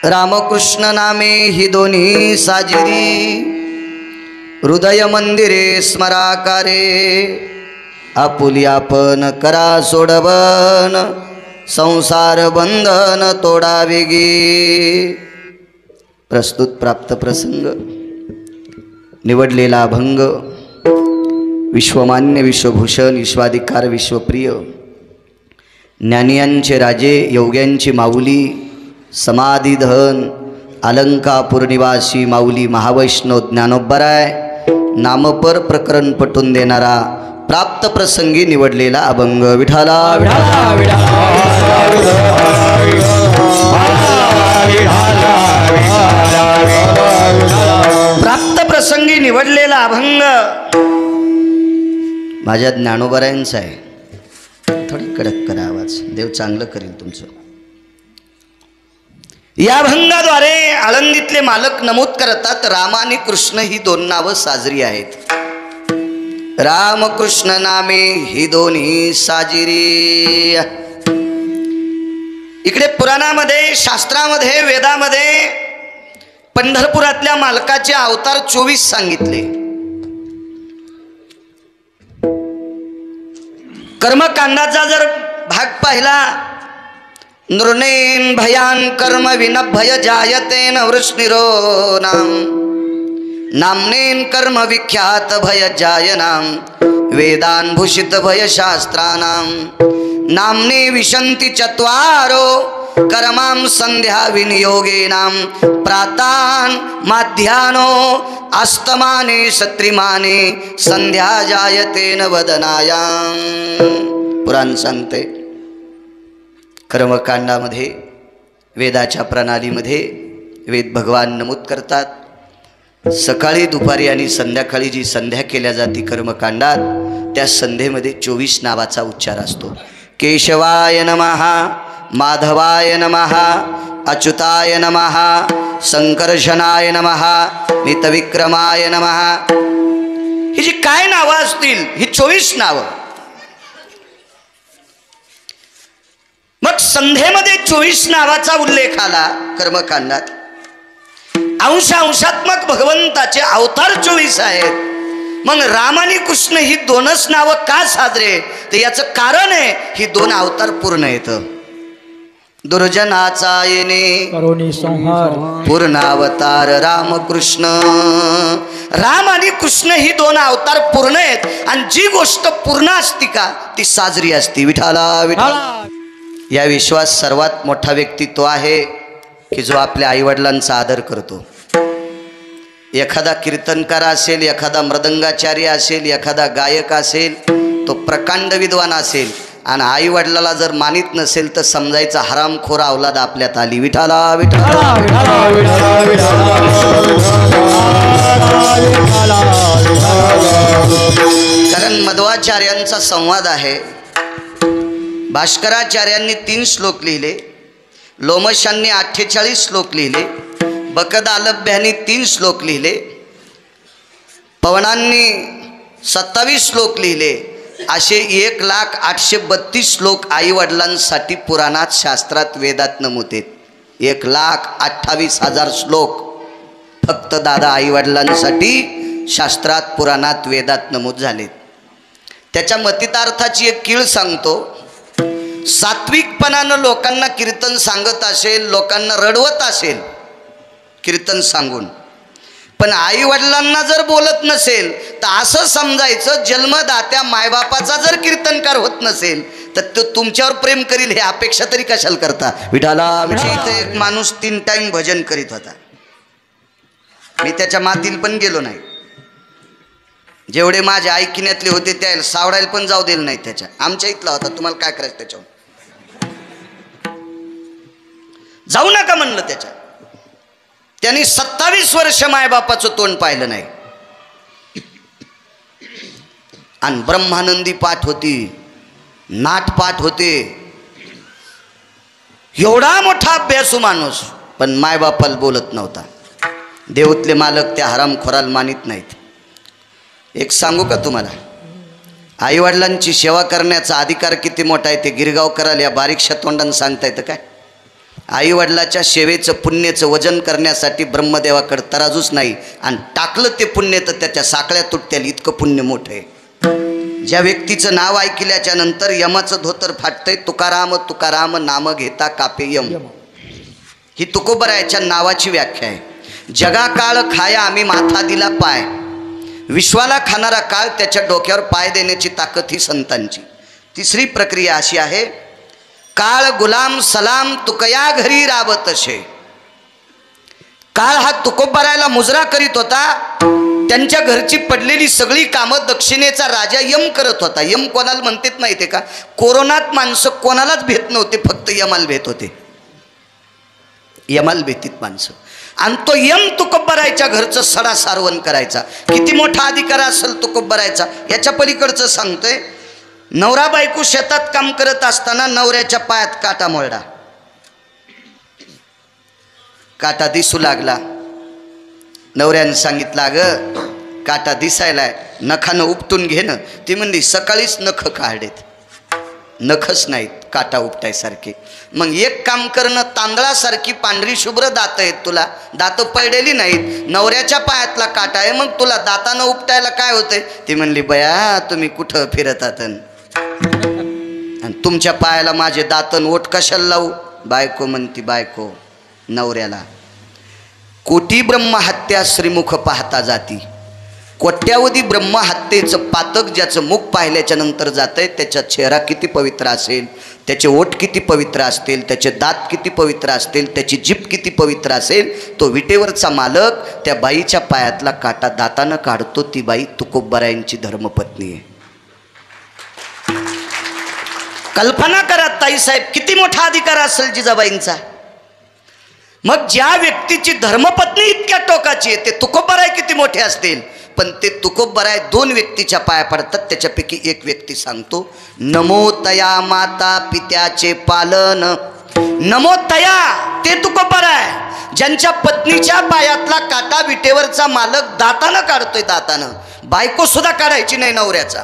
रामकृष्ण नामे हि दोन्ही साजिरी, हृदय मंदिरे स्मराकारे, आपुली आपण करा सोडवन, संसार बंधन तोडा वेगी। प्रस्तुत प्राप्त प्रसंग निवडलेला अभंग विश्वमान्य विश्वभूषण विश्वाधिकार विश्वप्रिय ज्ञानियांचे राजे योग्यांची माऊली समाधिधन अलंकापूर निवासी माऊली महावैष्णव ज्ञानोबराय नामपर प्रकरण पटून देणारा प्राप्त प्रसंगी निवडलेला अभंग विठाला विठाला प्राप्त प्रसंगी निवडलेला अभंग माझ्या ज्ञानोबरायांचा आहे। थोडी कडक करा आवाज, देव चांगलं करेल तुमचं। या अभंगाद्वारे आळंदीतले मालक नमूद करतात राम आणि कृष्ण ही दोन नावं साजरी आहेत। राम कृष्ण नामे ही दोन्ही साजिरी। इकडे पुराणामध्ये शास्त्रामध्ये वेदामध्ये पंढरपुरातल्या मालकाचे अवतार 24 सांगितले। कर्मकांडाचा जर भाग पाहिला, नृणेन भयान कर्म विनभय जायते न वृष्णिरो नाम, नामनेन कर्म विख्यात भय जायनाम, वेदान भूषित भय शास्त्रानाम, नामने विशंति चत्वारो कर्मां संध्या विनियोगेनाम, प्रातान माध्यानो अस्तमाने सत्रिमाने संध्या जायते न वदनायाम। पुराण सांगते कर्मकांडामध्ये वेदाच्या प्रणालीमध्ये वेद भगवान नमूद करतात सकाळी दुपारी आणि संध्याकाळी जी संध्या केल्या जाते कर्मकांडात त्या संध्येमध्ये 24 नावाचा उच्चार असतो। केशवाय नमः, माधवाय नमः, अच्युताय नमः, संकर्षणाय नमः, मितविक्रमाय नमः। ही जी काय नावं असतील ही 24 नावं। मग संध्येमध्ये 24 नावाचा उल्लेख आला कर्मकांडात। अंशात्मक भगवंताचे अवतार 24 आहेत। मग राम आणि कृष्ण ही दोनच नावं का साजरे, तर याचं कारण आहे ही दोन अवतार पूर्ण येतं। दुर्जनाचा येणे करुणी संहार, पूर्णावतार रामकृष्ण। राम आणि कृष्ण ही दोन अवतार पूर्ण आहेत आणि जी गोष्ट पूर्ण असती का ती साजरी असती। विठाला विठाला। या विश्वात सर्वात मोठा व्यक्ती तो आहे की जो आपल्या आईवडिलांचा आदर करतो। एखादा कीर्तनकार असेल, एखादा मृदंगाचार्य असेल, एखादा गायक असेल, तो प्रकांड विद्वान असेल आणि आई वडिलाला जर मानित नसेल तर समजायचा हरामखोर अवलाद आपल्यात आली। विठाला विठाला। कारण मध्वाचार्यांचा संवाद आहे। भास्कराचार्यांनी 3 श्लोक लिहिले, लोमशांनी 48 श्लोक लिहिले, बकदालभ्यांनी 3 श्लोक लिहिले, पवनांनी 27 श्लोक लिहिले। असे 1,0832 श्लोक आई वडिलांसाठी पुराणात शास्त्रात वेदात नमूद आहेत। 1,28,000 श्लोक फक्त दादा आई वडिलांसाठी शास्त्रात पुराणात वेदात नमूद झालेत। त्याच्या मतितार्थाची एक कीळ सांगतो। सात्विकपणानं लोकांना कीर्तन सांगत असेल, लोकांना रडवत असेल कीर्तन सांगून, पण आई वडिलांना जर बोलत नसेल तर असं समजायचं जन्मदात्या मायबापाचा जर कीर्तनकार होत नसेल तर तो तुमच्यावर प्रेम करील हे अपेक्षा तरी कशाला करता। विठाला। इथे एक माणूस 3 टाइम भजन करीत होता। मी त्याच्या मातील पण गेलो नाही। जेवढे माझ्या ऐकण्यातले होते त्याला सावडायला पण जाऊ दिलं नाही। त्याच्या आमच्या इथला होता, तुम्हाला काय करायचं त्याच्यावर जाऊ नका म्हणलं। त्याच्या त्यांनी 27 वर्ष मायबापाचं तोंड पाहिलं नाही आणि ब्रह्मानंदी पाठ होती, नाट पाठ होते, एवढा मोठा अभ्यासू माणूस, पण मायबापाला बोलत नव्हता। देवतले मालक त्या हरामखोराला मानित नाहीत। एक सांगू का तुम्हाला, आईवडिलांची सेवा करण्याचा अधिकार किती मोठा आहे ते गिरगावकराला या बारीकशा तोंडानं सांगता येतं काय? आई वडिलाच्या सेवेचं पुण्याचं वजन करण्यासाठी ब्रह्मदेवाकडे तराजूच नाही, आणि टाकलं ते पुण्य तर त्याच्या साखळ्या तुटत्याला, इतकं पुण्य मोठं आहे. ज्या व्यक्तीचं नाव ऐकल्याच्या नंतर यमाचं धोतर फाटतंय, तुकाराम तुकाराम नाम घेता कापे यम, ही तुकोबरायाच्या नावाची व्याख्या आहे. जगा काळ खाया आम्ही माथा दिला पाय, विश्वाला खाणारा काळ त्याच्या डोक्यावर पाय देण्याची ताकद ही संतांची. तिसरी प्रक्रिया अशी आहे, काळ गुलाम सलाम तुकया घरी राबतशे. काळ हा तुकोबरायाला मुजरा करीत होता, त्यांच्या घरची पडलेली सगळी कामं दक्षिणेचा राजा यम करत होता. यम कोणाला म्हणतात माहिती आहे का? कोरोनात माणसं कोणालाच भेट नव्हते, फक्त यमाला भेट होते. यमाला भेटीत माणसं, आणि तो यम तुकोबरायाच्या घरचं सडा सारवण करायचा. किती मोठा अधिकार असेल तुकोबरायाचा, याच्या पलीकडचं सांगतोय. नवरा बायको शेतात काम करत असताना नवऱ्याच्या पायात काटा मोडला, काटा दिसू लागला. नवऱ्यानं सांगितलं, अगं काटा दिसायलाय, नखानं उपटून घेणं. ती म्हणली, सकाळीच नख काढलेत, नखच नाहीत काटा उपटायसारखे. मग एक काम करणं, तांदळासारखी पांढरी शुभ्र दात आहेत तुला, दात पडलेली नाहीत, नवऱ्याच्या पायातला काटा आहे, मग तुला दातानं उपटायला काय होतंय? ती म्हणली, बया तुम्ही कुठं फिरतात आणि तुमच्या पायाला माझे दातन ओट कशाला लावू? बायको म्हणती, बायको नवऱ्याला, कोटी ब्रह्महत्या श्रीमुख पाहता जाती. कोट्यावधी ब्रह्महत्येचं पातक ज्याचं मुख पाहिल्याच्या नंतर जातंय, त्याचा चेहरा किती पवित्र असेल, त्याचे ओठ किती पवित्र असतील, त्याचे दात किती पवित्र असतील, त्याची जीभ किती पवित्र असेल, तो विटेवरचा मालक त्या बाईच्या पायातला काटा दातानं काढतो. ती बाई तुकोबरायांची धर्मपत्नी आहे. कल्पना करा ताईसाहेब, किती मोठा अधिकार असेल जिजाबाईंचा. मग ज्या व्यक्तीची धर्मपत्नी इतक्या टोकाची आहे, ते तुकोबराय किती मोठे असतील. पण ते तुकोबराय दोन व्यक्तीच्या पाया पडतात. त्याच्यापैकी एक व्यक्ती सांगतो, नमो तया माता पित्याचे पालन. नमो तया, ते तुकोबराय ज्यांच्या पत्नीच्या पायातला काटा विटेवरचा मालक दातानं काढतोय, दातानं. बायको सुद्धा काढायची नाही नवऱ्याचा.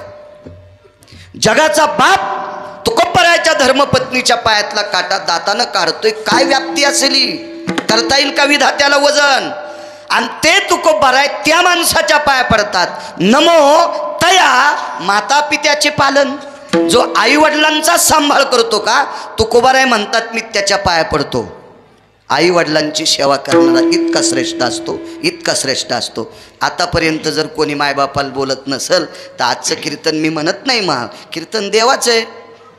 जगाचा बाप तुकोबरायाच्या धर्मपत्नीच्या पायातला काटा दातानं काढतोय. काय व्याप्ती असेल, करता येईल का विधात्याला वजन? आणि ते तुकोबराय त्या माणसाच्या पाया पडतात. नमो तया माता पित्याचे पालन. जो आई वडिलांचा सांभाळ करतो का, तुकोबराय म्हणतात मी त्याच्या पाया पडतो. आई वडिलांची सेवा करणारा इतका श्रेष्ठ असतो, इतका श्रेष्ठ असतो. आतापर्यंत जर कोणी मायबापाला बोलत नसेल तर आजचं कीर्तन मी म्हणत नाही, मग कीर्तन देवाचं आहे.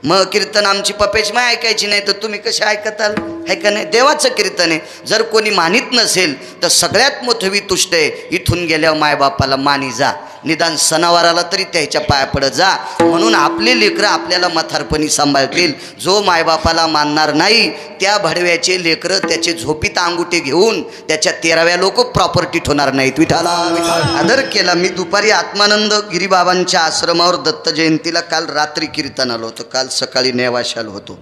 मग कीर्तन आमची पपेच माय ऐकायची नाही तर तुम्ही कसे ऐकताल? आहे का नाही? देवाचं कीर्तन आहे. जर कोणी मानित नसेल तर सगळ्यात मोठं वितुष्ट आहे, इथून गेल्यावर मायबापाला मानी जा, निदान सणावाराला तरी त्याच्या पाया पडत जा. म्हणून आपले लेकरं आपल्याला म्हातारपणी सांभाळतील. जो मायबापाला मानणार नाही त्या भडव्याचे लेकरं त्याचे झोपीत अंगुठे घेऊन त्याच्या 13व्या लोक प्रॉपर्टीत होणार नाहीत. विठाला आदर केला. मी दुपारी आत्मानंद गिरीबाबांच्या आश्रमावर दत्त जयंतीला काल रात्री कीर्तन आलो होतं. काल सकाळी नेवाशाल होतो.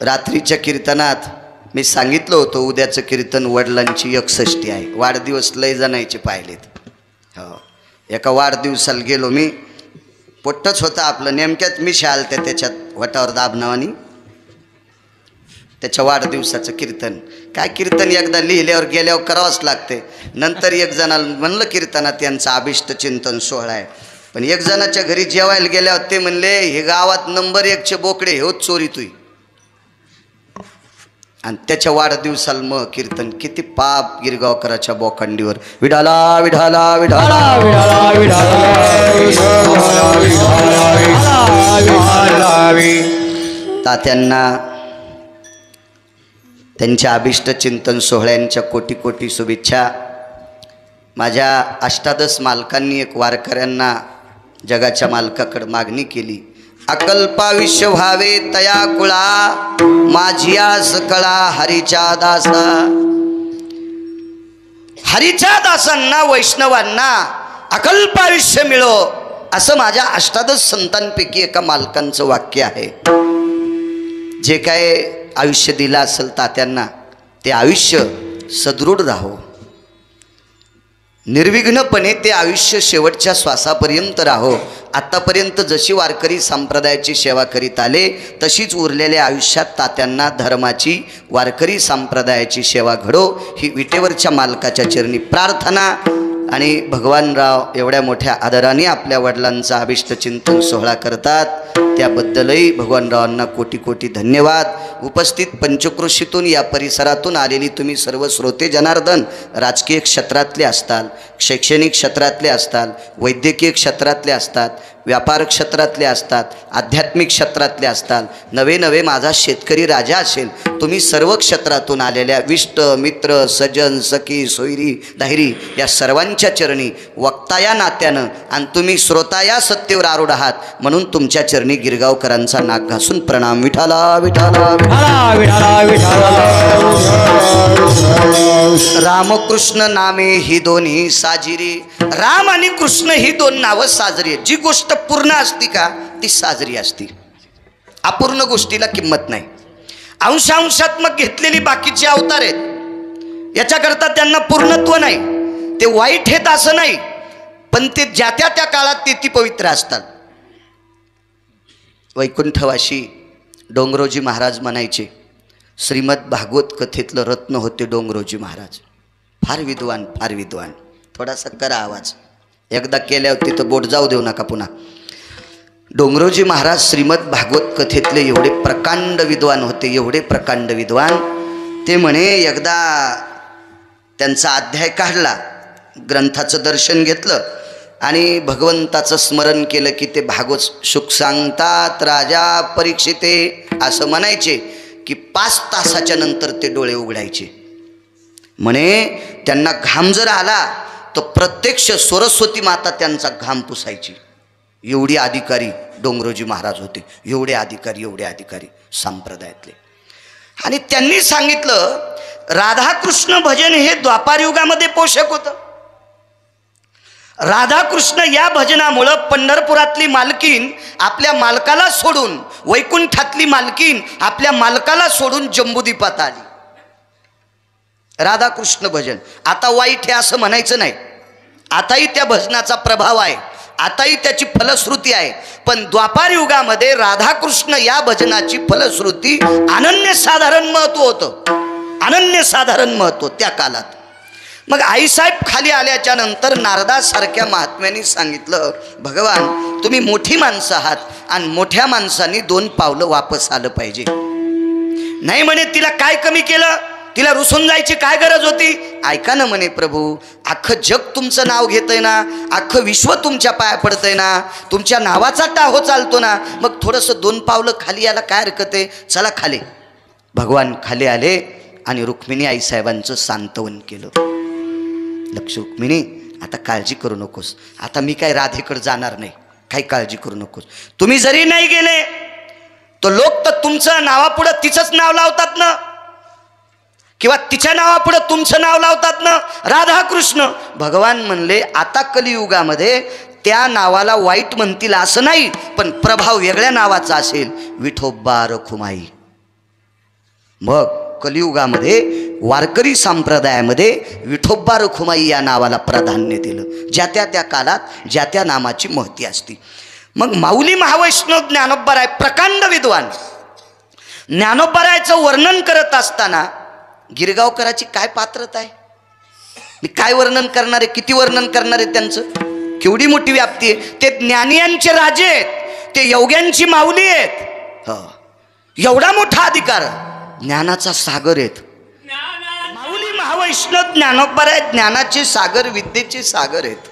रात्रीच्या कीर्तनात मी सांगितलं होतं उद्याचं कीर्तन वडिलांची 61 आहे. वाढदिवस लय जणायचे पाहिलेत. हो, एका वाढदिवसाला गेलो मी, पोट्टच होतं आपलं, नेमक्यात मी शाल त्याच्यात वटावर दाबनावानी त्याच्या वाढदिवसाचं कीर्तन. काय कीर्तन एकदा लिहिल्यावर गेल्यावर करावंच लागते. नंतर एक जणाला म्हणलं कीर्तनात यांचा अभिष्ट चिंतन सोहळा आहे, पण एक जणाच्या घरी जेवायला गेल्यावर ते म्हणले हे गावात नंबर 1चे बोकडे हे होत चोरी तुई. आणि त्याच्या वाढदिवसाला मग कीर्तन. किती पाप गिरगावकराच्या बोकांडीवर. विढाला विढाला विढाला तात्यांना त्यांच्या अभिष्ट चिंतन सोहळ्यांच्या कोटी कोटी शुभेच्छा. माझ्या अष्टादश मालकांनी एक वारकऱ्यांना जगाच्या मालकाकडे मागणी केली, अकल्पाविष्य व्हावे तया कुळा, माझिया सकळा हरीच्या दासा. हरीच्या दासांना वैष्णवांना अकल्पाविष्य मिळो असं माझ्या अष्टादश संतांपैकी एका मालकांचं वाक्य आहे. जे काय आयुष्य दिलं असेल तात्यांना ते आयुष्य सदृढ राहो. निर्विघ्नपणे ते आयुष्य शेवटच्या श्वासापर्यंत राहो. आत्तापर्यंत जशी वारकरी संप्रदायाची सेवा करीत आले तशीच उरलेल्या आयुष्यात तात्यांना धर्माची वारकरी संप्रदायाची सेवा घडो ही विटेवरच्या मालकाच्या चरणी प्रार्थना. आणि भगवानराव एवढ्या मोठ्या आदराने आपल्या वडिलांचा अभिष्ट चिंतन सोहळा करतात, त्याबद्दलही भगवानरावांना कोटी कोटी धन्यवाद. उपस्थित पंचक्रोशीतून या परिसरातून आलेली तुम्ही सर्व श्रोते जनार्दन राजकीय क्षेत्रातले असताल, शैक्षणिक क्षेत्रातले असताल, वैद्यकीय क्षेत्रातले असतात, व्यापार क्षेत्रातले असतात, आध्यात्मिक क्षेत्रातले असताल, नवे नवे माझा शेतकरी राजा असेल, तुम्ही सर्व क्षेत्रातून आलेल्या विष्ट मित्र सज्जन सखी सोयरी दाहिरी या सर्वांच्या चरणी वक्ता या नात्यानं आणि तुम्ही श्रोता या सत्तेवर आरूढ आहात म्हणून तुमच्या चरणी गिरगावकरांचा नाक घासून प्रणाम. विठाला विठाला रामकृष्ण नामे ही दोन्ही साजिरी. राम आणि कृष्ण ही दोन नावं साजरी आहेत. जी गोष्ट पूर्ण असती का ती साजरी असती. अपूर्ण गोष्टीला किंमत नाही. अंशात्मक घेतलेली बाकीचे अवतार आहेत, याच्याकरता त्यांना पूर्णत्व नाही. ते वाईट आहेत असं नाही, पण ते ज्या त्या काळात ते पवित्र असतात. वैकुंठवासी डोंगरोजी महाराज म्हणायचे, श्रीमद भागवत कथेतलं रत्न होते डोंगरोजी महाराज. फार विद्वान, फार विद्वान. थोडासा करा आवाज, एकदा केल्यावर तिथं बोट जाऊ देऊ नका पुन्हा. डोंगरोजी महाराज श्रीमद भागवत कथेतले एवढे प्रकांड विद्वान होते, एवढे प्रकांड विद्वान. ते म्हणे एकदा त्यांचा अध्याय काढला, ग्रंथाचं दर्शन घेतलं आणि भगवंताचं स्मरण केलं की ते भागवत सुख सांगतात राजा परीक्षिते असं म्हणायचे की 5 तासाच्या नंतर ते डोळे उघडायचे. म्हणे त्यांना घाम जर आला तर प्रत्यक्ष सरस्वती माता त्यांचा घाम पुसायची. एवढी अधिकारी डोंगरोजी महाराज होते, एवढे अधिकारी संप्रदायातले. आणि त्यांनी सांगितलं राधाकृष्ण भजन हे द्वापार युगामध्ये पोषक होतं. राधाकृष्ण या भजनामुळं पंढरपुरातली मालकीन आपल्या मालकाला सोडून, वैकुंठातली मालकीन आपल्या मालकाला सोडून जम्बूद्वीपात आली. राधाकृष्ण भजन आता वाईट आहे असं म्हणायचं नाही. आताही त्या भजनाचा प्रभाव आहे, आताही त्याची फलश्रुती आहे. पण द्वापार युगामध्ये राधाकृष्ण या भजनाची फलश्रुती अनन्यसाधारण महत्त्व होतं, अनन्यसाधारण महत्त्व त्या काळात. मग आईसाहेब खाली आल्याच्या नंतर नारदासारख्या महात्म्यांनी सांगितलं, भगवान तुम्ही मोठी माणसं आहात आणि मोठ्या माणसांनी 2 पावलं वापस आलं पाहिजे. नाही म्हणे तिला काय कमी केलं, तिला रुसून जायची काय गरज होती. ऐका ना म्हणे प्रभू, अख्खं जग तुमचं नाव घेतंय ना, अख्खं विश्व तुमच्या पाया पडतंय ना, तुमच्या नावाचा टाहो चालतो ना, मग थोडंसं 2 पावलं खाली यायला काय हरकत आहे, चला खाली. भगवान खाली आले आणि रुक्मिणी आईसाहेबांचं सांत्वन केलं. लक्ष रुक्मिणी, आता काळजी करू नकोस, आता मी काय राधेकडे जाणार नाही, काही काळजी करू नकोस. तुम्ही जरी नाही गेले तर लोक तर तुमचं नावापुढं तिचंच नाव लावतात ना, किंवा तिच्या नावापुढं तुमचं नाव लावतात ना, राधाकृष्ण. भगवान म्हणले आता कलियुगामध्ये त्या नावाला वाईट म्हणतील असं नाही, पण प्रभाव वेगळ्या नावाचा असेल, विठोबा रखुमाई. मग कलियुगामध्ये वारकरी संप्रदायामध्ये विठोबा रखुमाई या नावाला प्राधान्य दिलं, ज्या त्या काळात ज्या त्या नामाची महती असती. मग माऊली महावैष्णव ज्ञानोबराय प्रकांड विद्वान. ज्ञानोबरायचं वर्णन करत असताना गिरगावकराची काय पात्रता आहे, मी काय वर्णन करणार आहे, किती वर्णन करणार आहे त्यांचं, केवढी मोठी व्याप्ती आहे. ते ज्ञानियांचे राजे आहेत, ते योग्यांची माऊली आहेत. एवढा मोठा अधिकार, ज्ञानाचा सागर आहेत. माऊली महावैष्णव ज्ञानोबराय ज्ञानाचे सागर, विद्येचे सागर आहेत.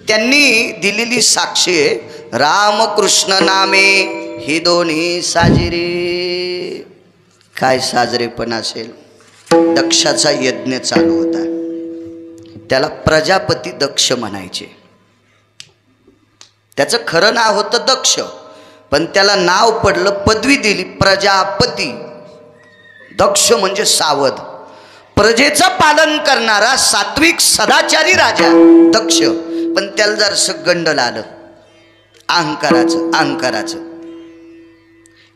त्यांनी दिलेली साक्षी रामकृष्ण नामे ही दोन्ही साजिरे. काय साजरेपण असेल. दक्षाचा यज्ञ चालू होता, त्याला प्रजापती दक्ष म्हणायचे. त्याचं खरं नाव होतं दक्ष, पण त्याला नाव पडलं, पदवी दिली प्रजापती. दक्ष म्हणजे सावध, प्रजेचं पालन करणारा सात्विक सदाचारी राजा दक्ष. पण त्याला जरासं गंडल आलं अहंकाराचं.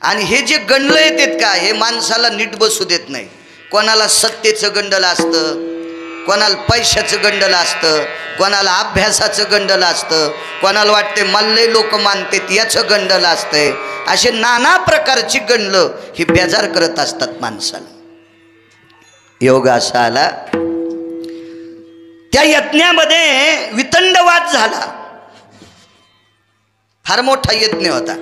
आणि हे जे गंडलं येतात का, हे माणसाला नीट बसू देत नाही. कोणाला सत्तेचं गंडल असतं, कोणाला पैशाचं गंडलं असतं, कोणाला अभ्यासाचं गंडलं असतं, कोणाला वाटते मल्ले लोक मानतात याचं गंडलं असतंय. असे नाना प्रकारची गंडलं ही बेजार करत असतात माणसाला. योग असा आला, त्या यज्ञामध्ये वितंडवाद झाला. फार मोठा यज्ञ होता.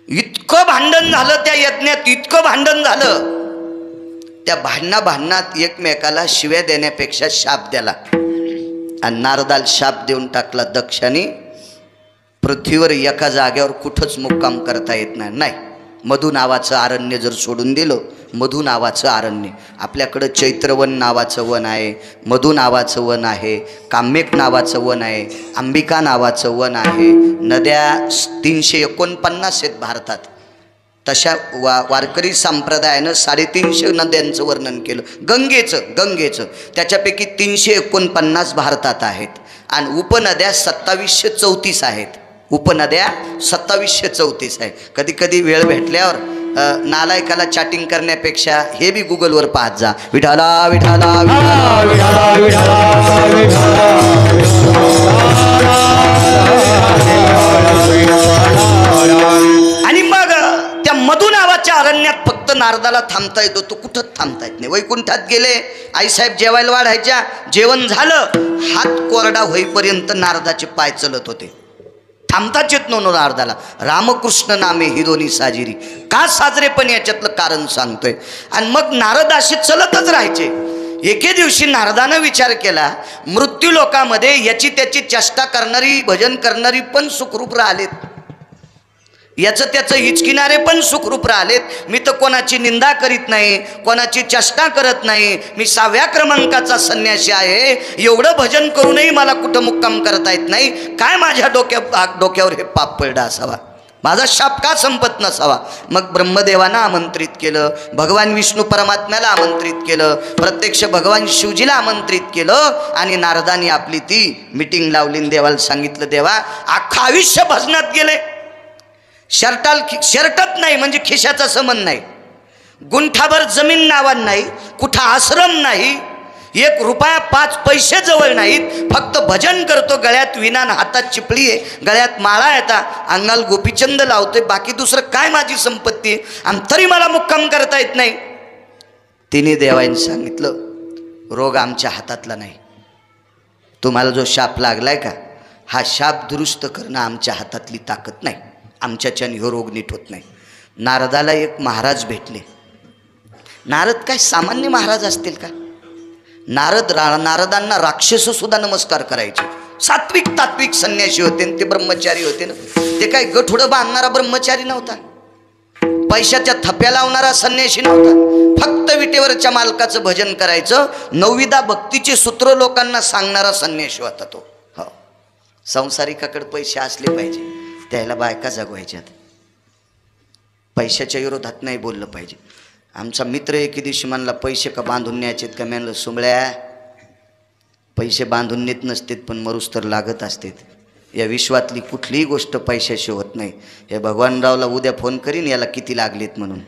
इतकं भांडण झालं त्या यज्ञात, इतकं भांडण झालं. त्या भांडणात एकमेकाला शिव्या देण्यापेक्षा शाप द्याला. आणि नारदाला शाप देऊन टाकला दक्षाने. पृथ्वीवर एका जागेवर कुठंच मुक्काम करता येत नाही. मधु नावाचं अरण्य जर सोडून दिलं, मधु नावाचं अरण्य, आपल्याकडं चैत्रवन नावाचं वन आहे, मधु नावाचं वन आहे, काम्यक नावाचं वन आहे, अंबिका नावाचं वन आहे. नद्या 349 आहेत भारतात. तशा वारकरी संप्रदायानं 350 नद्यांचं वर्णन केलं. गंगेचं त्याच्यापैकी 349 भारतात आहेत. आणि उपनद्या 2734 आहेत. उपनद्या 2734 आहे. कधी कधी वेळ भेटल्यावर नालायकाला चॅटिंग करण्यापेक्षा हे बी गुगलवर पाहत जा. विठाला विठाला आणि मग त्या मधु नावाच्या अरण्यात फक्त नारदाला थांबता येतो. तो कुठं थांबता येत नाही. वैकुंठात गेले, आईसाहेब जेवायला वाढायच्या. जेवण झालं, हात कोरडा होईपर्यंत नारदाचे पाय चलत होते. थांबताच येत नव्हतं नारदाला. रामकृष्ण नामे ही दोन्ही साजिरी. का साजरे पण याच्यातलं कारण सांगतोय. आणि मग नारद असे चलतच राहायचे. एके दिवशी नारदानं विचार केला, मृत्यू लोकामध्ये याची त्याची चेष्टा करणारी, भजन करणारी पण सुखरूप राहिलेत, याचं त्याचं हिचकिनारे पण सुखरूप राहिलेत. मी तर कोणाची निंदा करीत नाही, कोणाची चेष्टा करत नाही. मी 6व्या क्रमांकाचा संन्यासी आहे. एवढं भजन करूनही मला कुठं मुक्काम करता येत नाही. काय माझ्या डोक्यावर हे पाप पडलं असावा, माझा शाप का संपत नसावा. मग ब्रह्मदेवांना आमंत्रित केलं, भगवान विष्णू परमात्म्याला आमंत्रित केलं, प्रत्यक्ष भगवान शिवजीला आमंत्रित केलं. आणि नारदांनी आपली ती मीटिंग लावली. देवाला सांगितलं, देवा अख्खं आयुष्य भजनात गेले, शर्टत नाही म्हणजे खिशाचा संबंध नाही, गुंठाभर जमीन नावान नाही, कुठं आश्रम नाही, 1 रुपया 5 पैसे जवळ नाहीत, फक्त भजन करतो. गळ्यात विनान, हातात चिपळी आहे, गळ्यात माळा येता, अंगाला गोपीचंद लावतोय, बाकी दुसरं काय माझी संपत्ती आहे, आणि तरी मला मुक्काम करता येत नाही. तिने देवाने सांगितलं, रोग आमच्या हातातला नाही. तुम्हाला जो शाप लागलाय का, हा शाप दुरुस्त करणं आमच्या हातातली ताकद नाही. आमच्याच्याने ह्यो रोग नीट होत नाही. नारदाला एक महाराज भेटले. नारद काय सामान्य महाराज असतील का? नारदांना राक्षस सुद्धा नमस्कार करायचे. सात्विक तात्विक संन्यासी होते, ते ब्रह्मचारी होते ना. ते काय गठुडं बांधणारा ब्रह्मचारी नव्हता, पैशाच्या थप्या लावणारा संन्यासी नव्हता. फक्त विटेवरच्या मालकाचं भजन करायचं, 9विधा भक्तीचे सूत्र लोकांना सांगणारा संन्यासी होता तो. हो, संसारिकाकडे पैसे असले पाहिजे, त्याला बायका जगवायच्यात, पैशाच्या विरोधात नाही बोललं पाहिजे. आमचा मित्र एके दिवशी म्हणला, पैसे का बांधून न्यायचेत का? म्हणलं, सुंबळ्या, पैसे बांधून नेत नसतेत पण मरूस तर लागत असतेत. या विश्वातली कुठलीही गोष्ट पैशाशी होत नाही. हे भगवानरावला उद्या फोन करीन याला किती लागलेत म्हणून.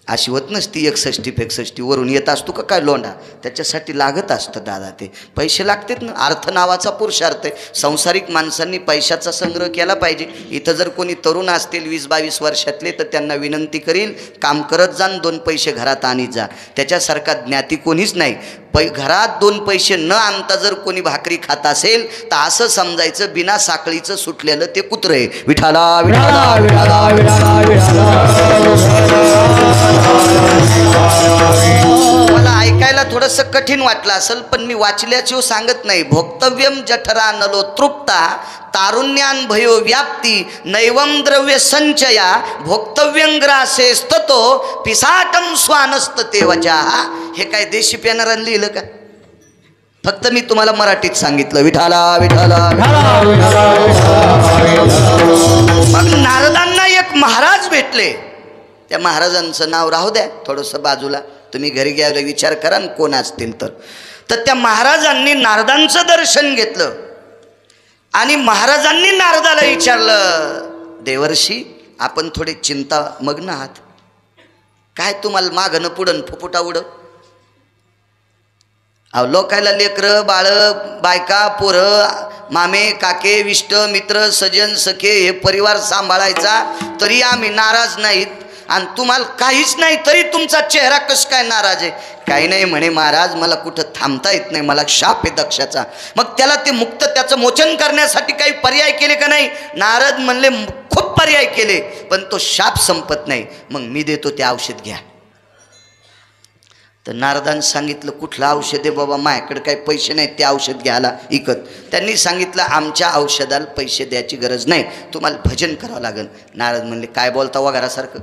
अशी होत नसती 61-65 वरून येत असतो का काय लोंढा, त्याच्यासाठी लागत असतं दादा. ते पैसे लागतात ना. अर्थ नावाचा पुरुषार्थ आहे. सांसारिक माणसांनी पैशाचा संग्रह केला पाहिजे. इथं जर कोणी तरुण असतील 20-22 वर्षातले, तर त्यांना विनंती करील, काम करत जा, 2 पैसे घरात आणीत जा. त्याच्यासारखा ज्ञाती कोणीच नाही. घरात 2 पैसे न आणता जर कोणी भाकरी खात असेल तर असं समजायचं बिना साखळीचं सुटलेलं ते कुत्र आहे. विठाला विठाला विठाला विठाला. मला ऐकायला थोडंसं कठीण वाटलं असेल, पण मी वाचल्याची सांगत नाही. भोक्तव्यम जठरा नलो तृप्ता तारुण्यान भयो व्याप्ती नैवम द्रव्य संचया भोक्तव्यंग्रासे स्ततो पिसाटम स्वानस्तते वजा. हे काय देशी पेनारानं लिहिलं का? फक्त मी तुम्हाला मराठीत सांगितलं. विठाला विठाला. मग नारदांना एक महाराज भेटले. त्या महाराजांचं नाव राहू द्या थोडंसं बाजूला, तुम्ही घरी गेल्यावर विचार करा कोण असतील तर त्या महाराजांनी नारदांचं दर्शन घेतलं. आणि महाराजांनी नारदाला विचारलं, देवर्षी आपण थोडे चिंतामग्न आहात, काय तुम्हाला मागणं पुढं फुफुटा उड? अहो लोकायला लेकरं बाळ बायका पोरं मामे काके विष्ट मित्र सजन सखे हे परिवार सांभाळायचा तरी आम्ही नाराज नाहीत, आणि तुम्हाला काहीच नाही तरी तुमचा चेहरा कसं काय नाराज आहे? काही नाही म्हणे महाराज, मला कुठं थांबता येत नाही, मला शाप आहे दक्षाचा. मग त्याला ते मुक्त त्याचं मोचन करण्यासाठी काही पर्याय केले का नाही? नारद म्हणले खूप पर्याय केले, पण तो शाप संपत नाही. मग मी देतो ते औषध घ्या. तर नारदांनी सांगितलं कुठलं औषध आहे बाबा, माझ्याकडे काही पैसे नाहीत ते औषध घ्यायला इकत. त्यांनी सांगितलं आमच्या औषधाला पैसे द्यायची गरज नाही, तुम्हाला भजन करावं लागेल. नारद म्हणले काय बोलता वगैरेसारखं,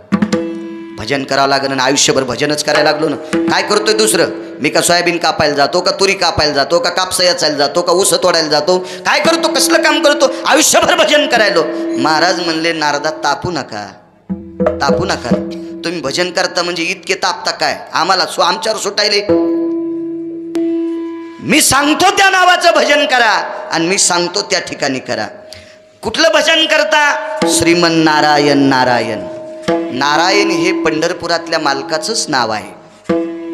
भजन करावं लागेल. आणि आयुष्यभर भजनच करायला लागलो ना, काय करतोय दुसरं? मी का सोयाबीन कापायला जातो का तुरी कापायला जातो का कापसा याचायला जातो का ऊस तोडायला जातो, काय करतो कसलं काम करतो? आयुष्यभर भजन करायलो. महाराज म्हणले नारदा तापू नका, तापू नका, तुम्ही भजन करता म्हणजे इतके तापता काय? आम्हाला आमच्यावर सुटायले. मी सांगतो त्या नावाचं भजन करा आणि मी सांगतो त्या ठिकाणी करा. कुठलं भजन करता? श्रीमन नारायण नारायण. नारायण हे पंढरपुरातल्या मालकाचंच नाव आहे,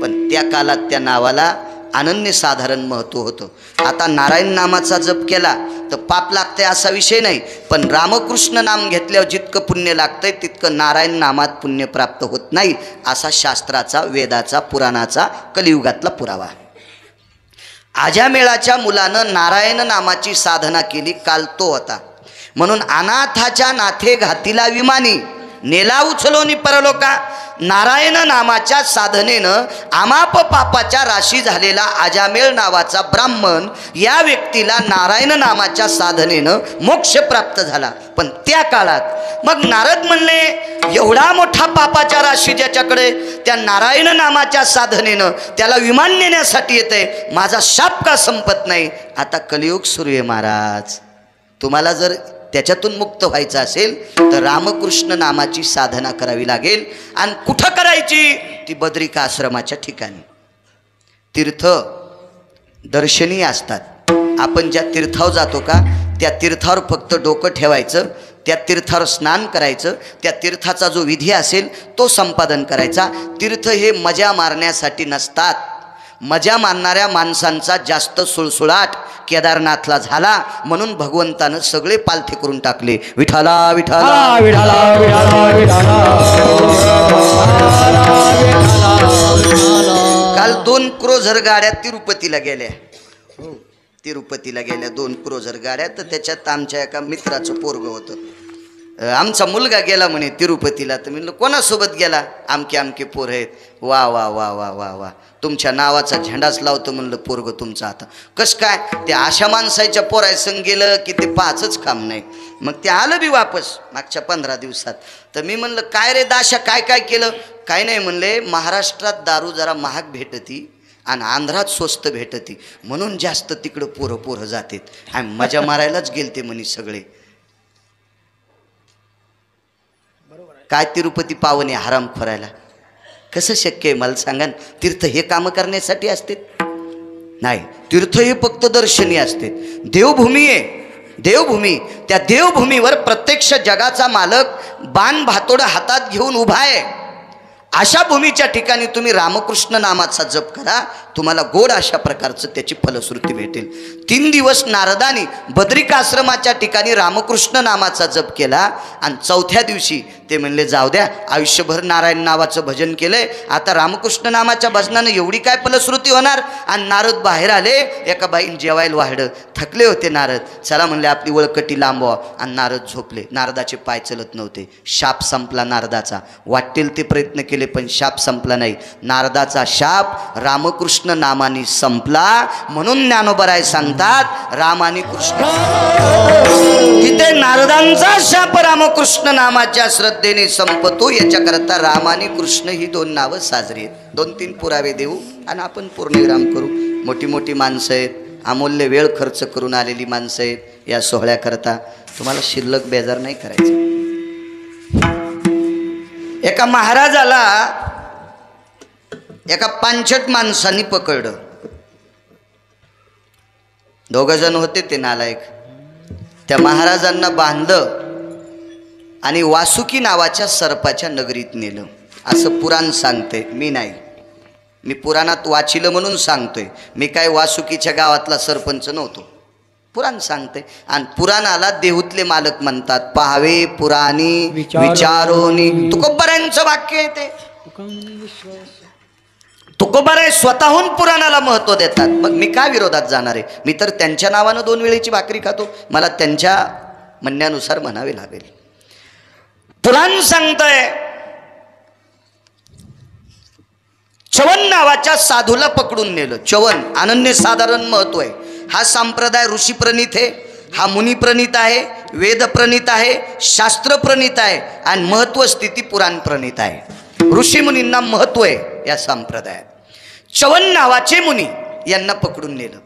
पण त्या काळात त्या नावाला अनन्यसाधारण महत्त्व होतं. आता नारायण नामाचा जप केला तर पाप लागतंय असा विषय नाही, पण रामकृष्ण नाम घेतल्यावर जितकं पुण्य लागतंय तितकं नारायण नामात पुण्य प्राप्त होत नाही, असा शास्त्राचा वेदाचा पुराणाचा कलियुगातला पुरावा. आजामेळाच्या मुलानं नारायण नामाची साधना केली, काल तो होता. म्हणून अनाथाच्या नाथे घातीला विमानी नेला उचलोनी परलोका. नारायण नामाच्या साधनेनं आमाप पापाच्या राशी झालेला आजामेळ नावाचा ब्राह्मण या व्यक्तीला नारायण नामाच्या साधनेनं मोक्ष प्राप्त झाला. पण त्या काळात मग नारद म्हणले एवढा मोठा पापाच्या राशी ज्याच्याकडे, त्या नारायण नामाच्या साधनेनं त्याला विमान नेण्यासाठी येतंय, माझा शाप का संपत नाही? आता कलियुग सुरू आहे महाराज, तुम्हाला जर त्याच्यातून मुक्त व्हायचं असेल तर रामकृष्ण नामाची साधना करावी लागेल. आणि कुठं करायची? ती बद्रिका आश्रमाच्या ठिकाणी. तीर्थ दर्शनीय असतात. आपण ज्या तीर्थावर जातो का त्या तीर्थावर फक्त डोकं ठेवायचं, त्या तीर्थावर स्नान करायचं, त्या तीर्थाचा जो विधी असेल तो संपादन करायचा. तीर्थ हे मजा मारण्यासाठी नसतात. मजा मारणाऱ्या माणसांचा जास्त सुळसुळाट केदारनाथला झाला, म्हणून भगवंतानं सगळे पालथे करून टाकले. विठाला विठाला विठाला विठाला. काल 2 क्रोझर गाड्या तिरुपतीला गेल्या, तिरुपतीला गेल्या 2 क्रोझर गाड्या. तर त्याच्यात आमच्या एका मित्राचं पोरगं होतं. आमचा मुलगा गेला म्हणे तिरुपतीला. तर म्हणलं कोणासोबत गेला? आमके आमके पोर आहेत. वा वा वा वा वा वा, तुमच्या नावाचा झेंडाच लावतो म्हणलं पोरग तुमचं. आता कसं काय? ते अशा माणसाच्या पोरायसंग गेलं की ते पाचच काम नाही. मग ते आलं बी वापस मागच्या 15 दिवसात. तर मी म्हणलं काय रे दाशा, काय काय केलं? काय नाही म्हणले, महाराष्ट्रात दारू जरा महाग भेटती आणि आंध्रात स्वस्त भेटती, म्हणून जास्त तिकडं पोरं पोरं जातात. आणि मजा मारायलाच गेलते म्हणे सगळे. काय तिरुपती पावने हराम खोरायला? कसं शक्य आहे मला सांगा? तीर्थ हे कामं करण्यासाठी असते? नाही, तीर्थ हे फक्त दर्शनीय असते. देवभूमी आहे, देवभूमी. त्या देवभूमीवर प्रत्यक्ष जगाचा मालक बाण भातोड हातात घेऊन उभा आहे. अशा भूमीच्या ठिकाणी तुम्ही रामकृष्ण नामाचा जप करा, तुम्हाला गोड अशा प्रकारचं त्याची फलश्रुती भेटेल. 3 दिवस नारदानी बद्रिका आश्रमाच्या ठिकाणी रामकृष्ण नामाचा जप केला आणि 4थ्या दिवशी ते म्हणले जाऊ द्या, आयुष्यभर नारायण नावाचं भजन केलंय, आता रामकृष्ण नामाच्या भजनानं एवढी काय फलश्रुती होणार? आणि नारद बाहेर आले, एका बाईन जेवायला वाढलं, थकले होते नारद, चला म्हणले आपली वळकटी लांबवा. आणि नारद झोपले. नारदाचे पाय चलत नव्हते. शाप संपला नारदाचा. वाटेल ते प्रयत्न केले पण शाप संपला नाही. नारदाचा शाप रामकृष्ण नामाने संपला. म्हणून ज्ञानोबराय सांगतात रामानी कृष्ण. तिथे नारदांचा शाप रामकृष्ण नामाच्या श्रद्धेने संपतो. याच्याकरता राम आणि कृष्ण ही 2 नावं साजरी आहेत. 2-3 पुरावे देऊ आणि आपण पूर्णविराम करू. मोठी मोठी माणसं आहेत, अमूल्य वेळ खर्च करून आलेली माणसं आहेत या सोहळ्याकरता. तुम्हाला शिल्लक बेजार नाही करायचं. एका महाराजाला एका पांचट माणसांनी पकडलं. 2 जण होते ते नालायक. त्या महाराजांना बांधलं आणि वासुकी नावाच्या सर्पाच्या नगरीत नेलं, असं पुराण सांगते, मी नाही. मी पुराणात वाचिलं म्हणून सांगतोय, मी काय वासुकीच्या गावातला सरपंच नव्हतो, पुराण सांगते. आणि पुराणाला देहूतले मालक म्हणतात. पाहावे पुराणी विचारोनी, तुकोबारांचं वाक्य आहे ते. तुकोबाराय स्वतःहून पुराणाला महत्व देतात. मग मी काय विरोधात जाणार आहे? मी तर त्यांच्या नावानं 2 वेळेची भाकरी खातो, मला त्यांच्या म्हणण्यानुसार म्हणावे लागेल. पुराण सांगतंय च्यवन नावाच्या साधूला पकडून नेलं. च्यवन अनन्यसाधारण महत्व आहे. हा संप्रदाय ऋषी प्रणीत आहे, हा मुनी प्रणीत आहे, वेद प्रणीत आहे, शास्त्र प्रणीत आहे आणि महत्व स्थिती पुराण प्रणीत आहे. ऋषी मुनींना महत्व आहे या संप्रदायात. च्यवन नावाचे मुनी यांना पकडून नेलं.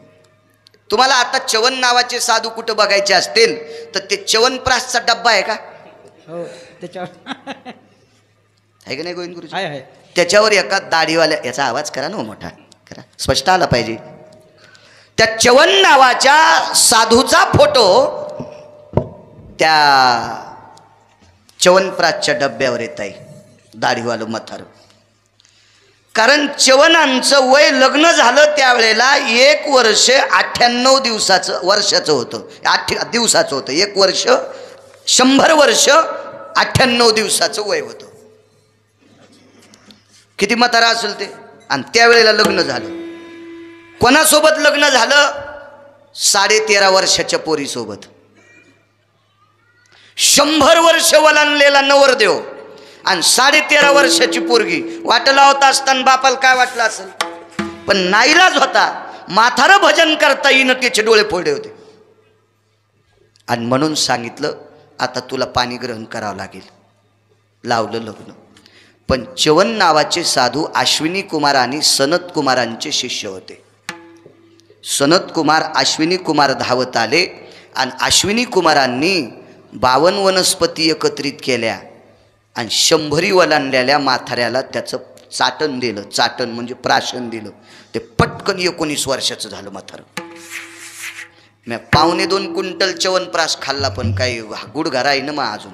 तुम्हाला आता च्यवन नावाचे साधू कुठं बघायचे असतील तर ते च्यवनप्रासचा डब्बा आहे का? हो, त्याच्यावर आहे का नाही गोविंद गुरुजी? आहे. त्याच्यावर एका दाढीवाल्या, याचा आवाज करा ना मोठा करा, स्पष्ट आला पाहिजे. त्या च्यवन नावाच्या साधूचा फोटो त्या च्यवनप्रासच्या डब्यावर येत आहे, दाढीवालं म्हातारं. कारण च्यवनांचं वय लग्न झालं त्यावेळेला 1 वर्ष 98 वर्षाचं होतं, 8 दिवसाचं होतं. 1 वर्ष 100 वर्ष 98 दिवसाचं वय होतं. किती म्हातारा असेल ते? आणि त्यावेळेला लग्न झालं. कोणासोबत लग्न झालं? 13.5 वर्षाच्या पोरीसोबत. 100 वर्ष वलांडलेला नवरदेव आणि 13.5 वर्षाची पोरगी. वाटला होता असताना बापाला काय वाटलं असेल, पण नाईलाज होता. म्हातारं भजन करता येईन, त्याचे डोळे फोडे होते. आणि म्हणून सांगितलं आता तुला पाणी ग्रहण करावं लागेल. लावलं लग्न. पण च्यवन नावाचे साधू अश्विनी कुमार आणि सनत कुमारांचे शिष्य होते. सनत कुमार अश्विनी कुमार धावत आले आणि अश्विनी कुमारांनी 52 वनस्पती एकत्रित केल्या आणि 100 वलांडलेल्या म्हाताऱ्याला त्याचं चाटण दिलं. चाटण म्हणजे प्राशन दिलं. ते पटकन 19 वर्षाचं झालं म्हातारं. मी 2.25 क्विंटल च्यवनप्राश खाल्ला, पण काही गुडघा आहे ना मग अजून,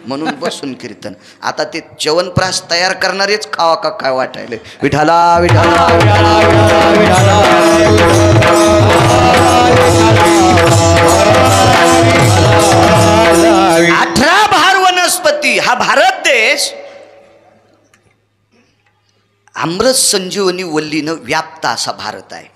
म्हणून बसून कीर्तन. आता ते च्यवनप्राश तयार करणारेच खावा का काय वाटायले. विठाला विठाला 18 भार वनस्पती. हा भारत देश अमृत संजीवनी वल्लीनं व्याप्त असा भारत आहे.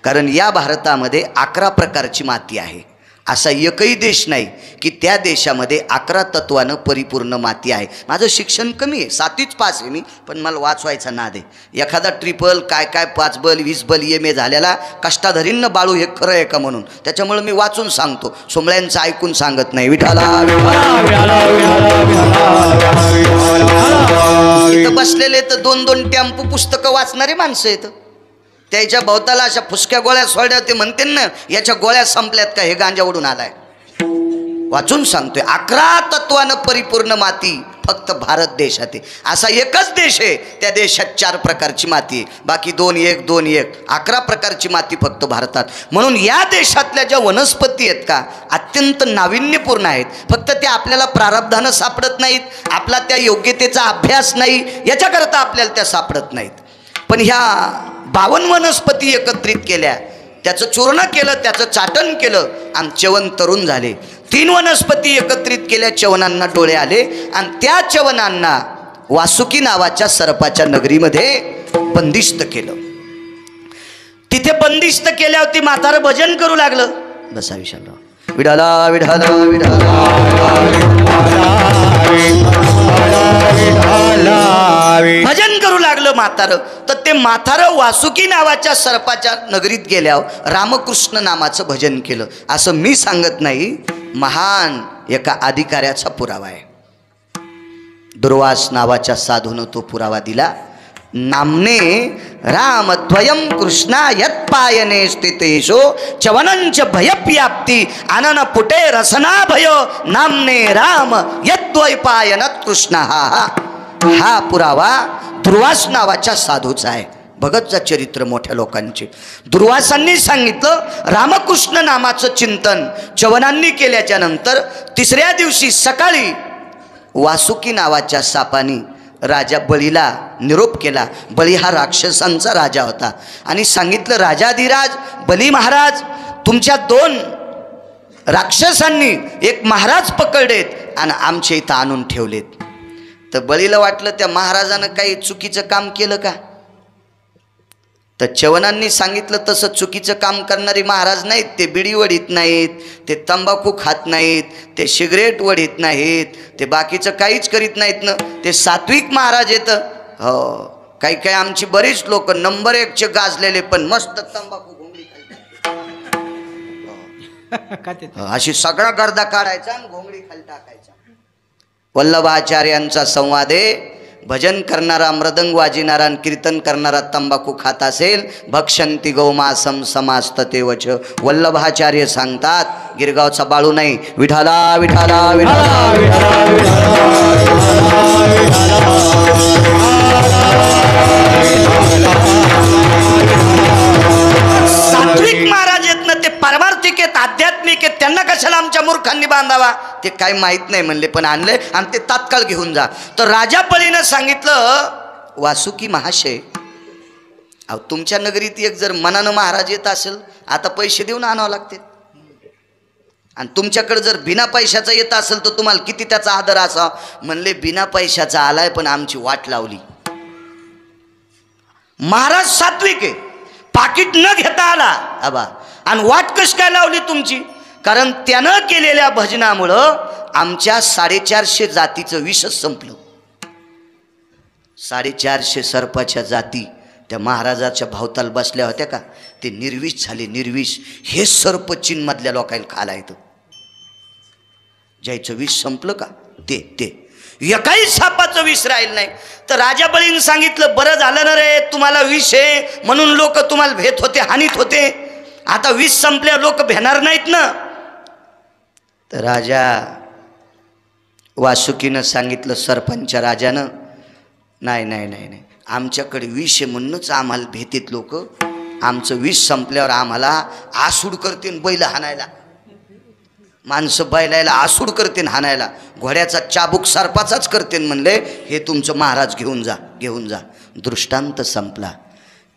कारण या भारतामध्ये 11 प्रकारची माती आहे. असा एकही देश नाही की त्या देशामध्ये 11 तत्वानं परिपूर्ण माती आहे. माझं शिक्षण कमी आहे, 7वीच पास आहे मी, पण मला वाचवायचा नाद आहे. एखादा ट्रिपल काय 5 बल 20 बल MA झालेला कष्टाधरींना बाळू हे खरं आहे का म्हणून, त्याच्यामुळे मी वाचून सांगतो, सोमळ्यांचं ऐकून सांगत नाही. विठाला इथं बसलेले तर 2-2 टेम्पो पुस्तकं वाचणारी माणसं आहेत. त्याच्या भोवताला अशा फुसक्या गोळ्या सोडल्या. ते म्हणते ना याच्या गोळ्या संपल्यात का, हे गांजा उडून आलाय. वाचून सांगतोय 11 तत्वानं परिपूर्ण माती फक्त भारत देशात आहे. असा एकच देश आहे त्या देशात 4 प्रकारची माती आहे, बाकी 2-1 11 प्रकारची माती फक्त भारतात. म्हणून या देशातल्या ज्या वनस्पती आहेत का अत्यंत नाविन्यपूर्ण आहेत. फक्त त्या आपल्याला प्रारब्धानं सापडत नाहीत, आपला त्या योग्यतेचा अभ्यास नाही याच्याकरता आपल्याला त्या सापडत नाहीत. पण ह्या 52 वनस्पती एकत्रित केल्या, त्याचं चूर्ण केलं, त्याचं चाटण केलं आणि च्यवन तरुण झाले. 3 वनस्पती एकत्रित केल्या, च्यवनांना डोळे आले आणि त्या च्यवनांना वासुकी नावाच्या सर्पाच्या नगरीमध्ये बंदिस्त केलं. तिथे बंदिस्त केल्यावर ती म्हातारं भजन करू लागलं. बसा विशालराव. विठाला विठाला भजन करू लागलं म्हातारं. तर ते म्हातारं वासुकी नावाच्या सर्पाच्या नगरीत गेल्यावर रामकृष्ण नामाचं भजन केलं. असं मी सांगत नाही, महान एका अधिकाऱ्याचा पुरावा आहे. दुर्वास नावाच्या साधूनं तो पुरावा दिला. नामने रामद्वयं कृष्णा यत्पायने स्थितेषु च्यवनंच भयव्याप्ती आनन पुटे रसना भय नामने राम यद्वैपायनत कृष्ण. हा पुरावा दुर्वास नावाच्या साधूचा आहे. भगत जा चरित्र मोठ्या लोकांचे. दुर्वासांनी सांगितलं रामकृष्ण नामाचं चिंतन च्यवनांनी केल्याच्या नंतर 3ऱ्या दिवशी सकाळी वासुकी नावाच्या सापानी राजा बळीला निरोप केला. बळी हा राक्षसांचा राजा होता आणि सांगितलं, राजाधिराज बली महाराज, तुमच्या 2 राक्षसांनी एक महाराज पकडलेत आणि आमच्या इथं आणून ठेवलेत. तर बळीला वाटलं त्या महाराजानं काही चुकीचं काम केलं का. तर च्यवनांनी सांगितलं, तसं चुकीचं काम करणारे महाराज नाहीत, ते बिडी वडीत नाहीत, ते तंबाखू खात नाहीत, ते सिगरेट वडीत नाहीत, ते बाकीचं काहीच करीत नाहीत ना, ते सात्विक महाराज येतं. हो, काही काही आमची बरीच लोक नंबर 1चे गाजलेले पण मस्त तंबाखू घोंगडी खाली अशी सगळा गर्दा काढायचा आणि घोंगडी खाली टाकायचा. वल्लभाचार्यांचा संवाद आहे, भजन करणारा, मृदंग वाजिणारा आणि कीर्तन करणारा तंबाखू खात असेल, भक्षंती गौमासम समास्ततेवच. वल्लभाचार्य सांगतात, गिरगावचा बाळू नाही, विठाला विठाला विठाला सात्विक महाराज आहेत ना, ते पारमार्थिक आहेत, आध्यात्मिक आहेत, त्यांना कशाला आमच्या मूर्खांनी बांधावा, ते काय माहीत नाही म्हणले, पण आणले आणि ते तात्काळ घेऊन जा. तर राजा बळीनं सांगितलं, वासुकी महाशय, अहो तुमच्या नगरीत एक जर मनानं महाराज येत असेल, आता पैसे देऊन आणावं लागते, आणि तुमच्याकडे जर बिना पैशाचा येत असेल तर तुम्हाला किती त्याचा आदर असा. म्हणले, बिना पैशाचा आलाय पण आमची वाट लावली. महाराज सात्विक आहे, पाकिट न घेता आला आबा, आणि वाट कशी काय लावली तुमची. कारण त्यानं केलेल्या भजनामुळं आमच्या 450 जातीचं विषच संपलं. 450 सर्पाच्या जाती त्या महाराजाच्या भावताल बसल्या होत्या का, ते निर्विष झाले, निर्विष. हे सर्प चीनमधल्या लोकांना खायला येतं. ज्याचं विष संपलं का ते एकाही सापाचं विष राहिलं नाही. तर राजा बळीनं सांगितलं, बरं झालं ना रे, तुम्हाला विष आहे म्हणून लोक तुम्हाला भेट होते, हानीत होते, आता विष संपल्या लोक भेणार नाहीत ना. तर राजा वासुकीनं सांगितलं, सरपंच राजानं, नाही नाही नाही नाही, आमच्याकडे विष आहे म्हणूनच आम्हाला भेटीत लोक, आमचं विष संपल्यावर आम्हाला आसूड करतील बैल हाणायला, माणसं बैलायला आसूड करतील हाणायला, घोड्याचा चाबूक सर्पाचाच करतील. म्हणले, हे तुमचं महाराज घेऊन जा, घेऊन जा. दृष्टांत संपला.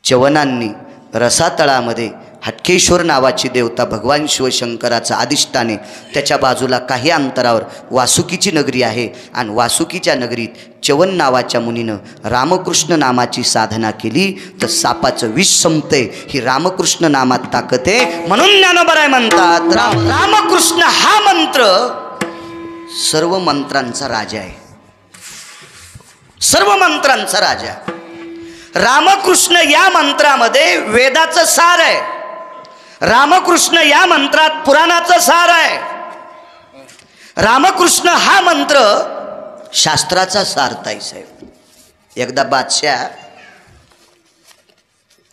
च्यवनांनी रसातळामध्ये हटकेश्वर नावाची देवता भगवान शिवशंकराचा अधिष्ठाने, त्याच्या बाजूला काही अंतरावर वासुकीची नगरी आहे, आणि वासुकीच्या नगरीत च्यवन नावाच्या मुनीनं रामकृष्ण नामाची साधना केली, तर सापाचं विष संपते. ही रामकृष्ण नामात ताकद आहे, म्हणून ज्ञानोबराय म्हणतात, रामकृष्ण हा मंत्र सर्व मंत्रांचा राजा आहे, सर्व मंत्रांचा राजा. रामकृष्ण या मंत्रामध्ये वेदाचं सार आहे, रामकृष्ण या मंत्रात पुराणाचं सार आहे, रामकृष्ण हा मंत्र शास्त्राचा सार्थ आहे साहेब. एकदा बादशाह,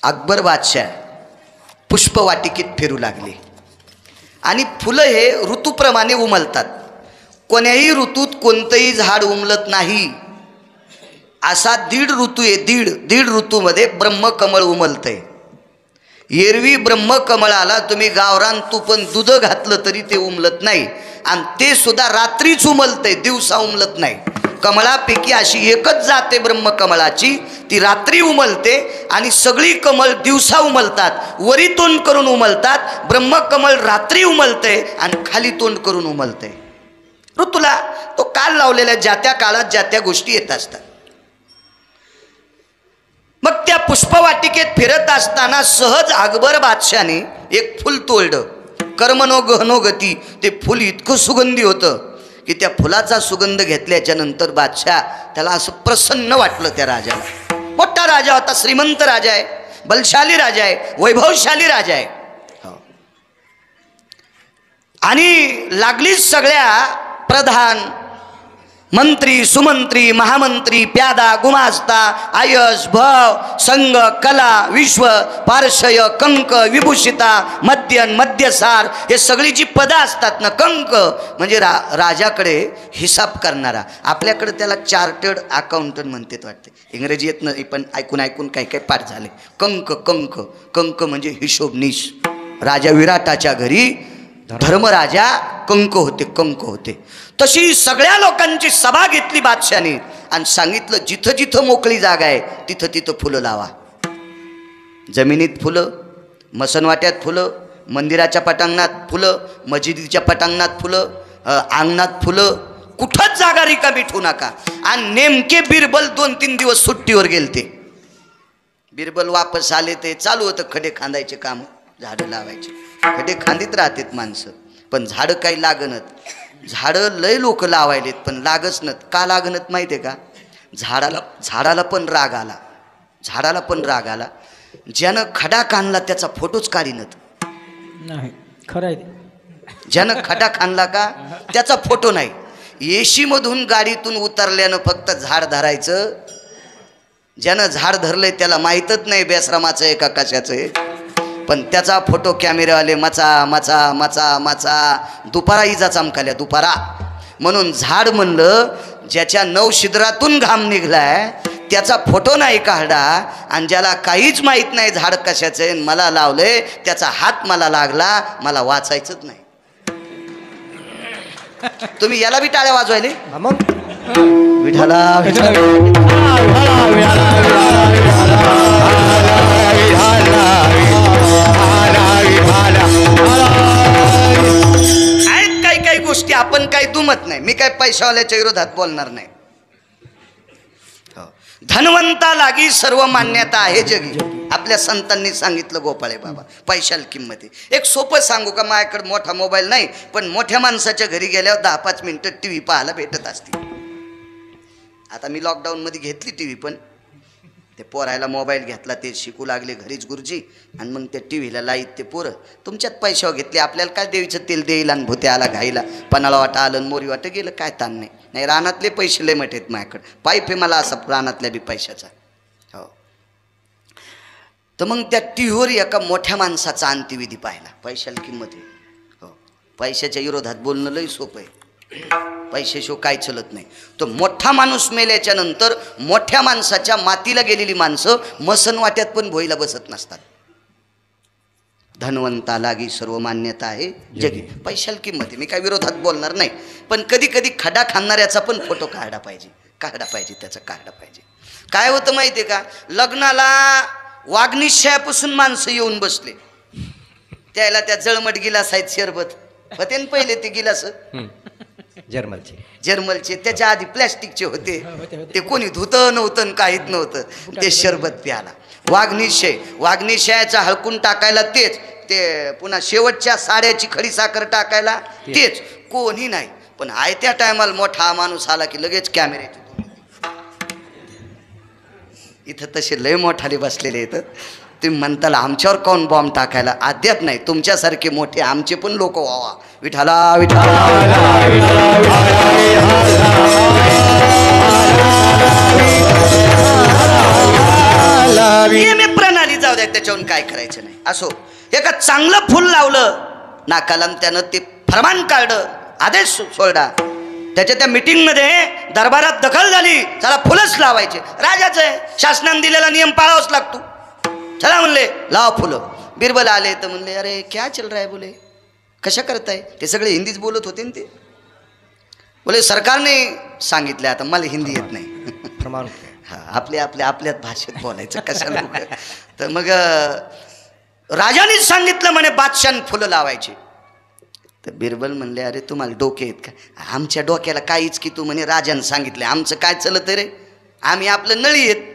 अकबर बादशाह पुष्पवाटिकेत फिरू लागले, आणि फुलं हे ऋतूप्रमाणे उमलतात. कोण्याही ऋतूत कोणतंही झाड उमलत नाही, असा 1.5 ऋतू आहे. दीड ऋतूमध्ये ब्रह्मकमळ उमलतंय. एरवी ब्रह्मकमळाला तुम्ही गावरान तुपन दूध घातलं तरी ते उमलत नाही, आणि ते सुद्धा रात्रीच उमलतंय, दिवसा उमलत नाही. कमळापैकी अशी एकच जाते ब्रह्मकमळाची, ती रात्री उमलते, आणि सगळी कमळ दिवसा उमलतात, वरी तोंड करून उमलतात. ब्रह्मकमळ रात्री उमलते आणि खाली तोंड करून उमलते. ऋतूला तो काल लावलेल्या ज्या त्या काळात ज्या त्या गोष्टी येत असतात. मग त्या पुष्पवाटिकेत फिरत असताना सहज अकबर बादशाने एक फुल तोडलं. कर्मनो गहनो गती, ते फुल इतकं सुगंधी होतं की त्या फुलाचा सुगंध घेतल्याच्या नंतर बादशाह त्याला असं प्रसन्न वाटलं. त्या राजाला, मोठा राजा होता, श्रीमंत राजा आहे, बलशाली राजा आहे, वैभवशाली राजा आहे. आणि लागलीच सगळ्या प्रधान, मंत्री, सुमंत्री, महामंत्री, प्यादा, गुमास्ता, आयस, भव, संघ, कला, विश्व, पार्शय, कंक, विभूषिता, मध्यन, मध्यसार, हे सगळी जी पदं असतात ना, कंक म्हणजे राजाकडे हिसाब करणारा, आपल्याकडे त्याला चार्टर्ड अकाउंटंट म्हणतात वाटते, इंग्रजी येत नाही पण ऐकून ऐकून काही काही पाठ झाले. कंक, कंक, कंक म्हणजे हिशोबनीश. राजा विराटाच्या घरी धर्मराजा कंक होते, कंक होते. तशी सगळ्या लोकांची सभा घेतली बादशाने, आणि सांगितलं जिथं जिथं मोकळी जागा आहे तिथं तिथं फुलं लावा. जमिनीत फुलं, मसनवाट्यात फुलं, मंदिराच्या पटांगणात फुलं, मशिदीच्या पटांगणात फुलं, अंगणात फुलं, कुठंच जागा रिकामी ठेवू नका. आणि नेमके बिरबल 2-3 दिवस सुट्टीवर गेलते. बिरबल वापस आले ते चालू होतं खडे खांदायचे काम, झाडं लावायचे. खडे खांदीत राहतात माणसं, पण झाडं काही लागणत. झाडं लय लोक लावायलेत पण लागच नत. का लागणत माहिती आहे का? झाडाला पण राग आला. झाडाला पण राग आला. ज्यानं खडा खाणला त्याचा फोटोच काढीनत. नाही खरं आहे ते. ज्यानं खडा खाणला का त्याचा फोटो नाही. एसी मधून गाडीतून उतरल्यानं फक्त झाड धरायचं. ज्यानं झाड धरलंय त्याला माहीतच नाही बेसरामाचं आहे का कशाचं आहे, पण त्याचा फोटो कॅमेरावाले मचा मचा मचा मचा दुपारा इजा चमकाल्या दुपारा. म्हणून झाड म्हणलं ज्याच्या 9 छिद्रातून घाम निघलाय त्याचा फोटो नाही काढला. आणि ज्याला काहीच माहीत नाही झाड कशाचं आहे मला लावलंय त्याचा हात मला लागला, मला वाचायचंच नाही. तुम्ही याला बी टाळ्या वाजवायले मग विठाला आहेत काही काही गोष्टी आपण काही दुमत नाही. मी काय पैशावाल्याच्या विरोधात बोलणार नाही. धनवंता लागी सर्व मान्यता आहे जगी. आपल्या संतांनी सांगितलं गोपाळे बाबा. पैशाला किंमत आहे. एक सोपं सांगू का? माझ्याकडे मोठा मोबाईल नाही पण मोठ्या माणसाच्या घरी गेल्यावर 10-5 मिनिटं TV पाहायला भेटत असते. आता मी लॉकडाऊनमध्ये घेतली TV, पण ते पोरायला मोबाईल घेतला ते शिकू लागले घरीच गुरुजी, आणि मग त्या TVला लाईत ते पोरं. तुमच्यात पैशावर घेतले, आपल्याला काय देवीचं तेल देईल आणि भुते आला घाईला, पणाला वाटा आलं मोरी वाटं गेलं, काय ताण नाही. नाही रानातले पैसे लय मोठे आहेत माझ्याकडे. पाईप आहे मला असा रानातल्या बी पैशाचा. हो तर मग त्या TVवर एका मोठ्या माणसाचा अंत्यविधी पाहिला. पैशाला किंमत आहे. हो पैशाच्या विरोधात बोलणं लय सोपं आहे. पैशाशिवाय काय चलत नाही. तो मोठा माणूस मेल्याच्या नंतर मोठ्या माणसाच्या मातीला गेलेली माणसं मसनवाट्यात पण भोईला बसत नसतात. धनवंता लागी सर्व मान्यता आहे जगी. पैशाला किंमत आहे. मी काय विरोधात बोलणार नाही, पण कधी कधी खडा खाणाऱ्याचा पण फोटो काढला पाहिजे. त्याचा काढला पाहिजे. काय होतं माहिती आहे का? लग्नाला वागणीशापासून माणसं येऊन बसले, त्याला त्या जळमट गिलास आहेत शरबत होते ना पहिले ते गिलास जर्मलचे. त्याच्या आधी प्लॅस्टिकचे होते. ते कोणी धुतं नव्हतं काहीच नव्हतं. ते शरबत प्याला. वागणीशाचा हळकून टाकायला तेच, ते पुन्हा शेवटच्या साड्याची खडी साखर टाकायला तेच, कोणी नाही. पण आयत्या टायमाला मोठा माणूस आला की लगेच कॅमेऱ्याची इथं तसे लय मोठाले बसलेले आहेत. तुम्ही म्हणताल आमच्यावर कोण बॉम्ब टाकायला? अद्याप नाही. तुमच्यासारखे मोठे आमचे पण लोक व्हावा. विठाला विठाला प्रणाली जाऊ द्या, त्याच्यावरून काय करायचं नाही. असो, एका चांगलं फुल लावलं नाकाला, त्यानं ते फरमान काढलं, आदेश सोडला. त्याच्या त्या मीटिंगमध्ये दरबारात दखल झाली, चला फुलंच लावायचे. राजाचं आहे, शासनाने दिलेला नियम पाळावाच लागतो. चला म्हणले लाव फुलं. बिरबल आले तर म्हणले अरे क्या चल रहा है, बोले कशा करताय? ते सगळे हिंदीच बोलत होते ना. ते बोले सरकारने सांगितलं. आता मला हिंदी येत नाही. हा आपल्यात भाषेत बोलायचं कशाला. तर मग राजानेच सांगितलं म्हणे बादशाह फुलं लावायची. तर बिरबल म्हणले अरे तुम्हाला डोके आहेत का? आमच्या डोक्याला काहीच की तू म्हणे राजाने सांगितलं, आमचं काय चलत रे? आम्ही आपलं नळी आहेत.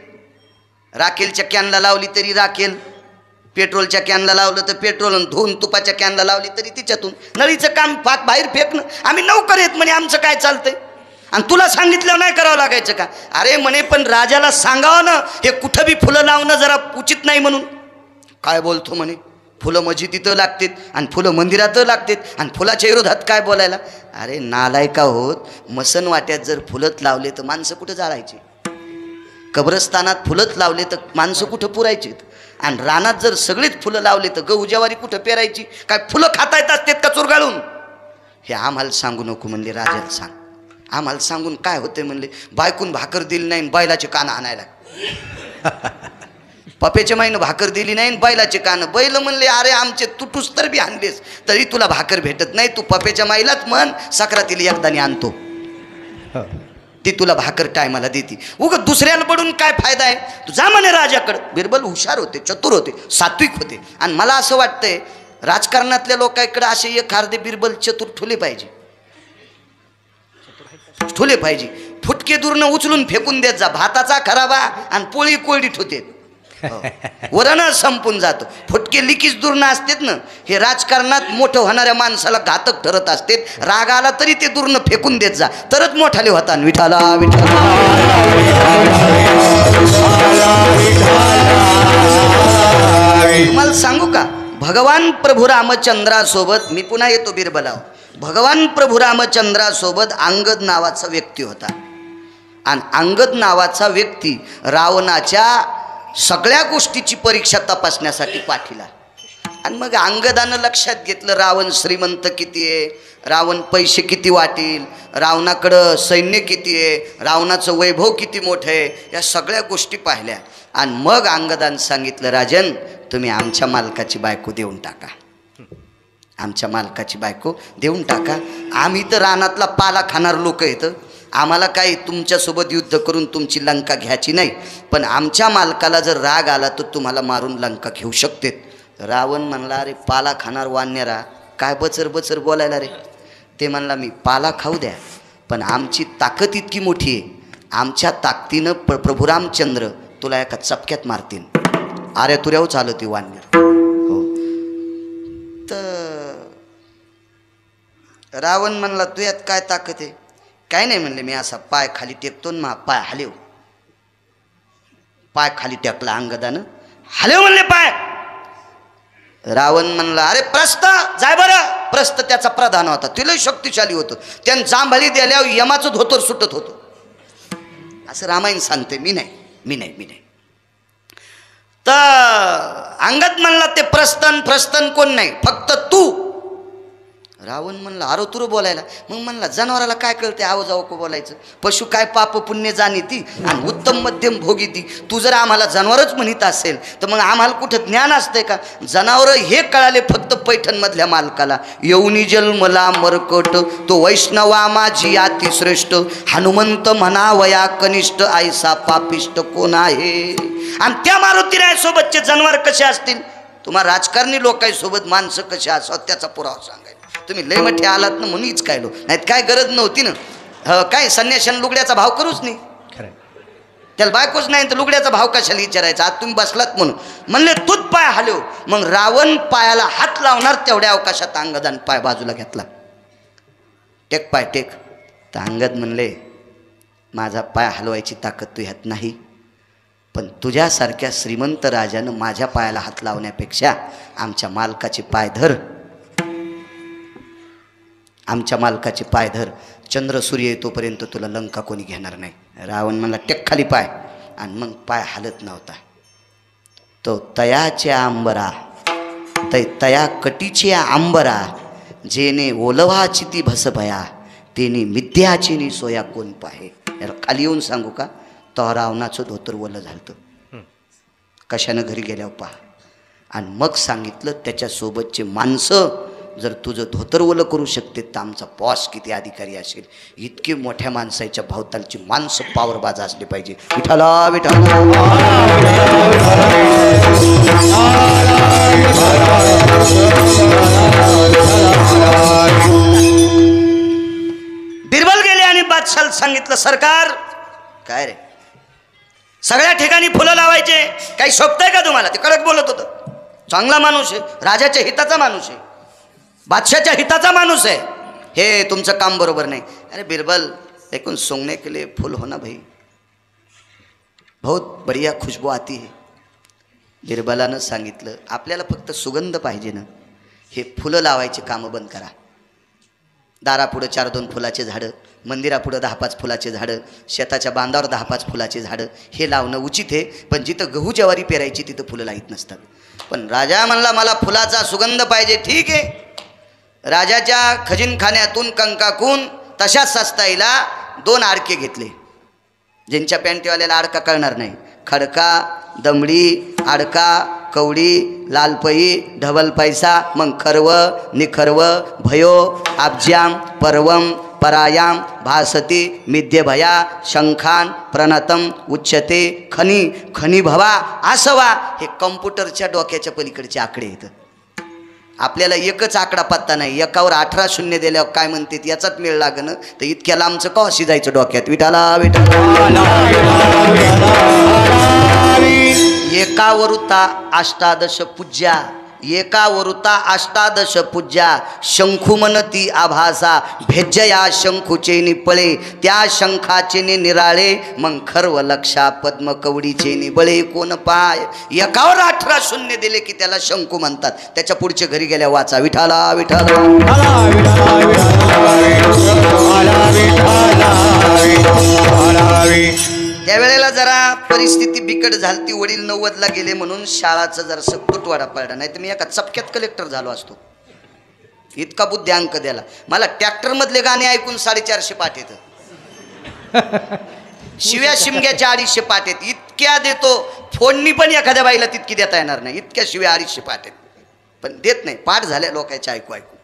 राखेलच्या कॅनला लावली तरी राखेल, पेट्रोलच्या कॅनला लावलं तर पेट्रोल, धुवून तुपाच्या कॅनला लावली तरी तिच्यातून. नळीचं काम फात बाहेर फेकणं. आम्ही नौकर आहेत म्हणे, आमचं काय चालतंय? आणि तुला सांगितलं नाही करावं लागायचं का? अरे म्हणे पण राजाला सांगावं ना हे कुठं बी फुलं लावणं जरा उचित नाही म्हणून. काय बोलतो म्हणे? फुलं मस्जिदीत लागतात आणि फुलं मंदिरात लागतात आणि फुलाच्या विरोधात काय बोलायला? अरे नालायका होत. मसन वाट्यात जर फुलत लावले तर माणसं कुठं जाळायची? कब्रस्तानात फुलत लावले तर माणसं कुठं पुरायची? आणि रानात जर सगळीच फुलं लावले तर गहू ज्वारी कुठं पेरायची? काय फुलं खाता येत असतात का चुरगाळून? हे आम्हाला सांगू नको म्हणले. राजाला सांग. आम्हाला सांगून काय होते म्हणले? बायकून भाकर दिली नाही, बैलाचे कान आणायला. पप्याच्या माईनं भाकर दिली नाही, बैलाचे कान. बैल म्हणले अरे आमचे तुटूस तर बी आणलेस तरी तुला भाकर भेटत नाही. तू पप्याच्या माईलाच म्हण सक्रातीला एकदाने आणतो. ती तुला भाकर टायमाला देते. उगं दुसऱ्याला पडून काय फायदा आहे. तू जा म्हणे राजाकडं. बिरबल हुशार होते, चतुर होते, सात्विक होते. आणि मला असं वाटतंय राजकारणातल्या लोकांकडे असे एक अर्धे बिरबल चतुर ठुले पाहिजे, ठुले पाहिजे. फुटके दूरनं उचलून फेकून देत जा. भाताचा खराबा आणि पोळी कोरडी ठुते, वरण संपून जातो. फुटके लिकीच दूरनं असतात ना. हे राजकारणात मोठं होणाऱ्या माणसाला घातक ठरत असते. राग आला तरी ते दूरनं फेकून देत जा, तरच मोठाले होता. विठाला विठाला. तुम्हाला सांगू का, भगवान प्रभू रामचंद्रासोबत मी पुन्हा येतो बिरबलाव. भगवान प्रभू रामचंद्रासोबत अंगद नावाचा व्यक्ती होता. आणि अंगद नावाचा व्यक्ती रावणाच्या सगळ्या गोष्टीची परीक्षा तपासण्यासाठी पाठीला. आणि मग अंगदानं लक्षात घेतलं रावण श्रीमंत किती आहे, रावण पैसे किती वाटेल, रावणाकडं सैन्य किती आहे, रावणाचं वैभव किती मोठं आहे, या सगळ्या गोष्टी पाहिल्या. आणि मग अंगदानं सांगितलं, राजन तुम्ही आमच्या मालकाची बायको देऊन टाका, आमच्या मालकाची बायको देऊन टाका. आम्ही तर रानातला पाला खाणार लोक येतं, आम्हाला काही तुमच्यासोबत युद्ध करून तुमची लंका घ्यायची नाही, पण आमच्या मालकाला जर राग आला तर तुम्हाला मारून लंका घेऊ शकते. रावण म्हणला, अरे पाला खाणार वानऱ्या काय बचर बचर बोलायला रे. ते म्हणला, मी पाला खाऊ द्या, पण आमची ताकद इतकी मोठी आहे, आमच्या ताकदीनं प्रभू रामचंद्र तुला एका चपक्यात मारतील. अरे तुऱ्याव चालवते वानर. हो. तर रावण म्हणला, तू यात काय ताकद आहे. काय नाही म्हणले, मी असा पाय खाली टेकतो ना, पाय हलेव. पाय खाली टेकला अंगदानं, हलेव म्हणले पाय. रावण म्हणला, अरे प्रस्थ जाय बरं. प्रस्थ त्याचा प्रधान होता, तिला शक्तिशाली होतं. त्यानं जांभळी द्याल्यावर यमाचं धोतर सुटत होतं, असं रामायण सांगते. मी नाही. तर अंगद म्हणला, ते प्रस्तन कोण नाही, फक्त तू. रावण म्हणला, अरे तुरु बोलायला. मग म्हणला, जनावराला काय कळते आव जाऊ को बोलायचं. पशु काय पाप पुण्य जाणी ती आणि उत्तम मध्यम भोगी ती. तू जर आम्हाला जनावरच म्हणत असेल तर मग आम्हाला कुठं ज्ञान असतंय का. जनावर हे कळाले फक्त पैठणमधल्या मालकाला. येऊनी जन्मला मरकट तो वैष्णवा माझी अतिश्रेष्ठ, हनुमंत म्हणा वया कनिष्ठ, आईसा पापिष्ट कोण आहे. आणि त्या मारुतीरायासोबतचे जनावर कसे असतील, तुम्हाला राजकारणी लोकांसोबत माणसं कशी असावं त्याचा पुरावा सांगायचा. तुम्ही लय मोठे आलात ना म्हणूनच काय लो, नाहीत काय गरज नव्हती ना. काय संन्याशान लुगड्याचा भाव करूच नाही, त्याला बायकोच नाही तर लुगड्याचा भाव कशाला विचारायचा. आज तुम्ही बसलात म्हणून म्हणले तूच पाय हलव. मग रावण पायाला हात लावणार तेवढ्या अवकाशात अंगदान पाय बाजूला घेतला. टेक पाय टेक. तर अंगद म्हणले, माझा पाय हलवायची ताकद तू ह्यात नाही, पण तुझ्यासारख्या श्रीमंत राजानं माझ्या पायाला हात लावण्यापेक्षा आमच्या मालकाचे पाय धर, आमच्या मालकाचे पाय धर. चंद्र सूर्य येतोपर्यंत तुला लंका कोणी घेणार नाही. रावण म्हणला, टेक खाली पाय. आणि मग पाय हालत नव्हता. तो तयाच्या आंबरा तया कटीचे आंबरा, जेने ओलवाची ती भसभया, तेने मिथ्याची नि सोया कोण पाहे. खाली येऊन सांगू का, तो रावणाचं धोतर ओलं झालं. कशानं घरी गेल्यावर पहा. आणि मग सांगितलं, त्याच्यासोबतचे माणसं जर तुझं धोतर ओलं करू शकते तर आमचा बॉस किती अधिकारी असेल. इतके मोठ्या माणसाच्या भोवतालची माणसं पावरबाज असली पाहिजे. विठाला विठाला. बिरबल गेले आणि बादशाला सांगितलं, सरकार काय रे, सगळ्या ठिकाणी फुलं लावायचे, काही शोभतंय का तुम्हाला. ते कडक बोलत होतं. चांगला माणूस आहे, राजाच्या हिताचा माणूस आहे, बादशाच्या हिताचा माणूस आहे, हे तुमचं काम बरोबर नाही. अरे बिरबल, लेकिन सोंगने के लिए फूल होना भाई, बहुत बढ़िया खुशबू आती है. बिरबलानं सांगितलं, आपल्याला फक्त सुगंध पाहिजे ना, हे फुलं लावायचे कामं बंद करा. दारापुढं 4-2 फुलाचे झाडं, मंदिरापुढं 10-5 फुलाचे झाडं, शेताच्या बांधावर 10-5 फुलाचे झाडं, हे लावणं उचित आहे. पण जिथं गहू ज्वारी पेरायची तिथं फुलं लाईत नसतात. पण राजा म्हणला, मला फुलाचा सुगंध पाहिजे. ठीक आहे. राजाच्या खजिनखान्यातून कंकाकून तशाच सस्ताईला 2 आडके घेतले, ज्यांच्या पॅन्टीवाल्याला आडका कळणार नाही. खडका, दमडी, आडका, कवडी, लालपई, ढबल पैसा, मग खरव, निखरव, भयो, आबजाम, परवम, परायाम भासते मिद्यभया शंखान प्रणतम उच्चते खनी खनी भवा आसवा. हे कॉम्प्युटरच्या डोक्याच्या पलीकडचे आकडे आहेत. आपल्याला एकच आकडा पत्ता नाही, एकावर 18 शून्य दिल्यावर काय म्हणते याचाच मेळ लागणं. तर इतक्या लांबचं का अशी जायचं डोक्यात. विठाला विठाला एकावरुता अष्टादश पूज्या एकावरुता अष्टादश पूज्या शंखुमनती आभासा भेज्जया शंखुचे निपळे त्या शंखाचे निराळे मग खर्व लक्षा पद्म कवडीचे निबळे कोण पाय. एकावर 18 शून्य दिले की त्याला शंखू म्हणतात. त्याच्या पुढचे घरी गेल्या वाचा विठाला विठाला. त्यावेळेला जरा परिस्थिती बिकट झाली ती. वडील 90ला गेले म्हणून शाळाचा जरा तुटवाडा पडला. नाही तर मी एका चपक्यात कलेक्टर झालो असतो. इतका बुद्ध्यांक द्याला. मला ट्रॅक्टर मधले गाणे ऐकून 450 पाठ येतं. शिव्या शिमग्याच्या 250 पाठ येत. इतक्या देतो. फोडणी पण एखाद्या बाईला तितकी देता येणार नाही. इतक्या शिव्या 250 पाठ येत. पण देत नाही. पाठ झाल्या लोकांच्या ऐकू ऐकू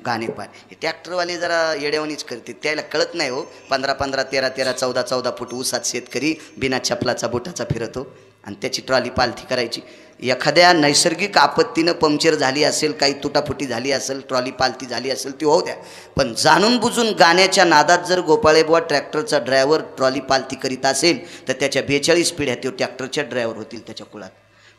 गाणे पाठ. हे ट्रॅक्टरवाले जरा येड्यावणीच करते. त्याला कळत नाही हो. 15-15 13-13 14-14 फूट ऊसात शेतकरी बिना चपलाचा बोटाचा फिरतो आणि त्याची ट्रॉली पालथी करायची. एखाद्या नैसर्गिक आपत्तीनं पंक्चर झाली असेल, काही तुटाफुटी झाली असेल, ट्रॉली पालथी झाली असेल ती होऊ द्या. पण जाणून बुजून गाण्याच्या नादात जर गोपाळेबुवा ट्रॅक्टरचा ड्रायव्हर ट्रॉली पालथी करीत असेल तर त्याच्या 42 पिढ्या तो ट्रॅक्टरच्या ड्रायव्हर होतील त्याच्या कुळात.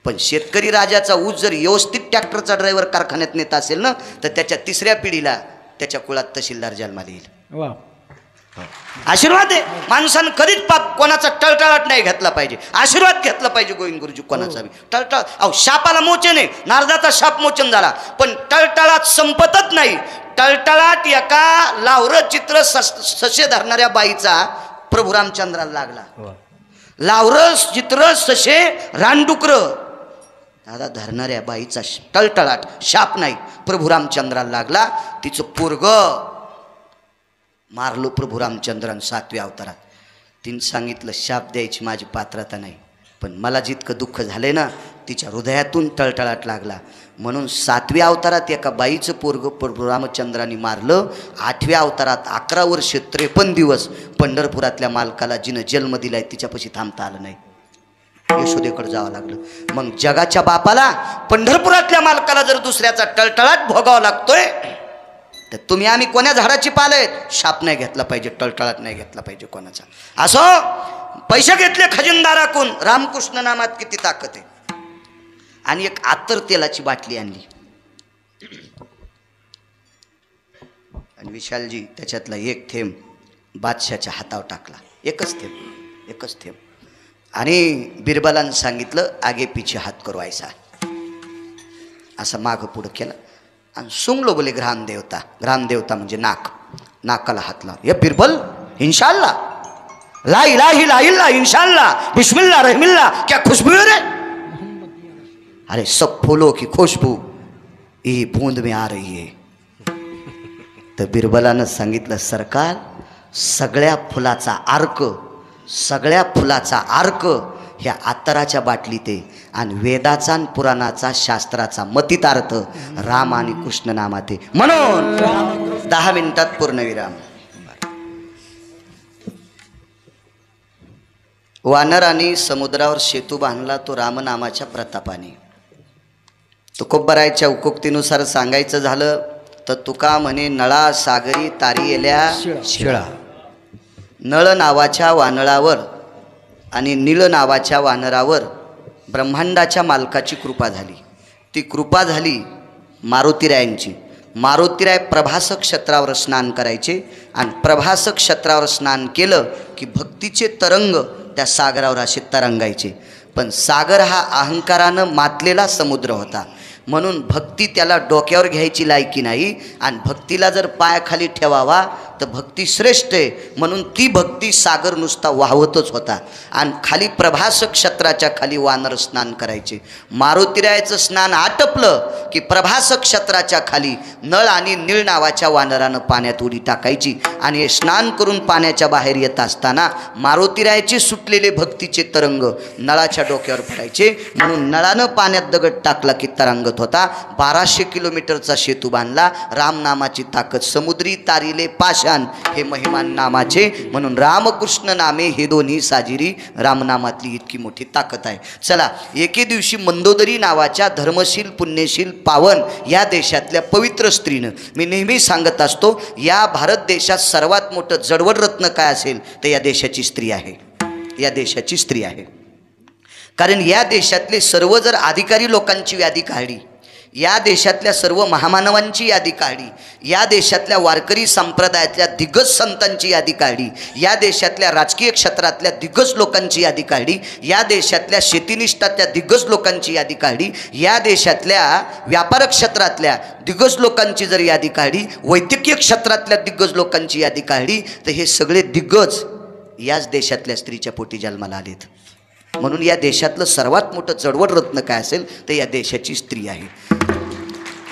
पण शेतकरी राजाचा ऊस जर व्यवस्थित ट्रॅक्टरचा ड्रायव्हर कारखान्यात नेत असेल ना तर त्याच्या 3ऱ्या पिढीला त्याच्या कुळात तहसीलदार जन्माला येईल. वा आशीर्वाद आहे. माणसानं कधीच कोणाचा टळटळाट नाही घेतला पाहिजे. आशीर्वाद घेतला पाहिजे गोविंद गुरुजी कोणाचा बी. टळटळ अहो शापाला मोचन आहे. नारदाचा शाप मोचन झाला. पण टळटळाट संपतच नाही. टळटळाट एका लावरं चित्र ससे धरणाऱ्या बाईचा प्रभू रामचंद्राला लागला. लावरं चित्र ससे रानडुकर दादा धरणाऱ्या बाईचा टळटळाट शाप नाही प्रभू रामचंद्राला लागला. तिचं पोरग मारलो प्रभू रामचंद्रान 7व्या अवतारात. तिने सांगितलं शाप द्यायची माझी पात्रता नाही, पण मला जितकं दुःख झाले ना तिच्या हृदयातून टळटळाट लागला. म्हणून 7व्या अवतारात एका बाईचं पोरग प्रभू रामचंद्राने मारलं. 8व्या अवतारात 11 वर्ष 53 दिवस पंढरपुरातल्या मालकाला जिनं जन्म दिलाय तिच्यापाशी थांबता आलं नाही. यशोदेकडे जावं लागलं. मग जगाच्या बापाला पंढरपुरातल्या मालकाला जर दुसऱ्याचा टळटळाट भोगावा लागतोय तर तुम्ही आम्ही कोण्या झाडाची पाल आहेत. शाप नाही घेतला पाहिजे, टळटळाट नाही घेतला पाहिजे कोणाचा. असो पैसे घेतले खजिनदाराकून. रामकृष्ण नामात किती ताकद आहे. आणि एक आतर तेलाची बाटली आणली आणि विशालजी त्याच्यातला एक थेंब बादशाच्या हातावर टाकला. एकच थेंब. आणि बिरबलानं सांगितलं आगे पीछे हात करो ऐसा. असं मागं पुढं केलं आणि सुंगलो बोले ग्रामदेवता. ग्रामदेवता म्हणजे नाक. नाकाला हात लाव. ये बिरबल इंशाल्लाह ला इलाहा इल्लल्लाह इंशाल्लाह बिस्मिल्लाह रहमिल्लाह क्या खुशबू है रे. अरे सब फूलों की खुशबू ये बूंद में आ रही है. तर बिरबलानं सांगितलं सरकार सगळ्या फुलाचा अर्क ह्या अत्तराच्या बाटलीत आहे. आणि वेदाचा आणि पुराणाचा शास्त्राचा मतितार्थ राम आणि कृष्ण नामात आहे. म्हणून 10 मिनिटात पूर्णविराम. वानरांनी समुद्रावर सेतू बांधला तो रामनामाच्या प्रतापाने. तुकोबरायच्या उकोक्तीनुसार सांगायचं झालं तर तुका म्हणे नळा सागरी तारी येल्या शिळा. नळ नावाच्या वानरावर आणि नीळ नावाच्या वानरावर ब्रह्मांडाच्या मालकाची कृपा झाली. ती कृपा झाली मारुतीरायांची. मारुतीराय प्रभास क्षत्रावर स्नान करायचे आणि प्रभास क्षत्रावर स्नान केलं की भक्तीचे तरंग त्या सागरावर असे तरंगायचे. पण सागर हा अहंकारानं मातलेला समुद्र होता. म्हणून भक्ती त्याला डोक्यावर घ्यायची लायकी नाही. आणि भक्तीला जर पायाखाली ठेवावा तर भक्ती श्रेष्ठ आहे. म्हणून ती भक्ती सागर नुसता वाहवतच होता. आणि खाली प्रभास क्षत्राच्या खाली वानर स्नान करायचे. मारुतीरायाचं स्नान आटपलं की प्रभास क्षत्राच्या खाली नळ आणि नीळ नावाच्या वानरानं पाण्यात उडी टाकायची. आणि हे स्नान करून पाण्याच्या बाहेर येत असताना मारुतीरायाचे सुटलेले भक्तीचे तरंग नळाच्या डोक्यावर पडायचे. म्हणून नळानं पाण्यात दगड टाकला की तरंगत होता. 1200 किलोमीटरचा सेतू बांधला. रामनामाची ताकद. समुद्री तारिले पाषाण समाधान हे महिमान नामाचे. म्हणून रामकृष्ण नामे हे दोन्ही साजिरी, रामनामातली इतकी मोठी ताकद आहे. चला, एके दिवशी मंदोदरी नावाच्या धर्मशील पुण्यशील पावन या देशातल्या पवित्र स्त्रीनं, मी नेहमी सांगत असतो, या भारत देशात सर्वात मोठं जडवड रत्न काय असेल तर या देशाची स्त्री आहे. या देशाची स्त्री आहे. कारण या देशातले सर्व जर अधिकारी लोकांची यादी काढली, या देशातल्या सर्व महामानवांची यादी काढली, या देशातल्या वारकरी संप्रदायातल्या दिग्गज संतांची यादी काढली, या देशातल्या राजकीय क्षेत्रातल्या दिग्गज लोकांची यादी काढली, या देशातल्या शेतीनिष्ठातल्या दिग्गज लोकांची यादी काढली, या देशातल्या व्यापार क्षेत्रातल्या दिग्गज लोकांची जर यादी काढली, वैद्यकीय क्षेत्रातल्या दिग्गज लोकांची यादी काढली, तर हे सगळे दिग्गज याच देशातल्या स्त्रीच्या पोटी जन्माला आलेत. म्हणून या देशातलं सर्वात मोठं जडवड रत्न काय असेल तर या देशाची स्त्री आहे.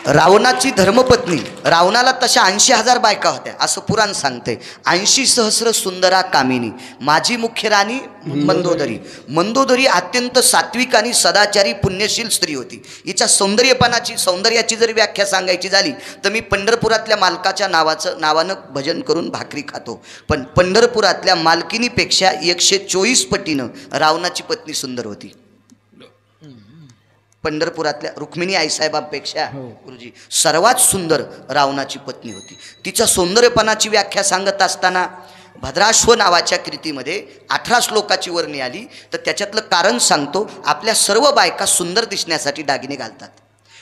रावणाची धर्मपत्नी, रावणाला तशा 80,000 बायका होत्या असं पुराण सांगते. 80 सहस्र सुंदरा कामिनी, माझी मुख्य राणी मंदोदरी. मंदोदरी अत्यंत सात्विक आणि सदाचारी पुण्यशील स्त्री होती. हिच्या सौंदर्याची जर व्याख्या सांगायची झाली तर मी पंढरपुरातल्या मालकाच्या नावानं भजन करून भाकरी खातो, पण पंढरपुरातल्या मालकिनीपेक्षा 124 पटीनं रावणाची पत्नी सुंदर होती. पंढरपुरातल्या रुक्मिणी आईसाहेबांपेक्षा गुरुजी सर्वात सुंदर रावणाची पत्नी होती. तिच्या सौंदर्यपणाची व्याख्या सांगत असताना भद्राश्व नावाच्या कृतीमध्ये 18 श्लोकाची वर्णी आली, तर त्याच्यातलं कारण सांगतो. आपल्या सर्व बायका सुंदर दिसण्यासाठी दागिने घालतात.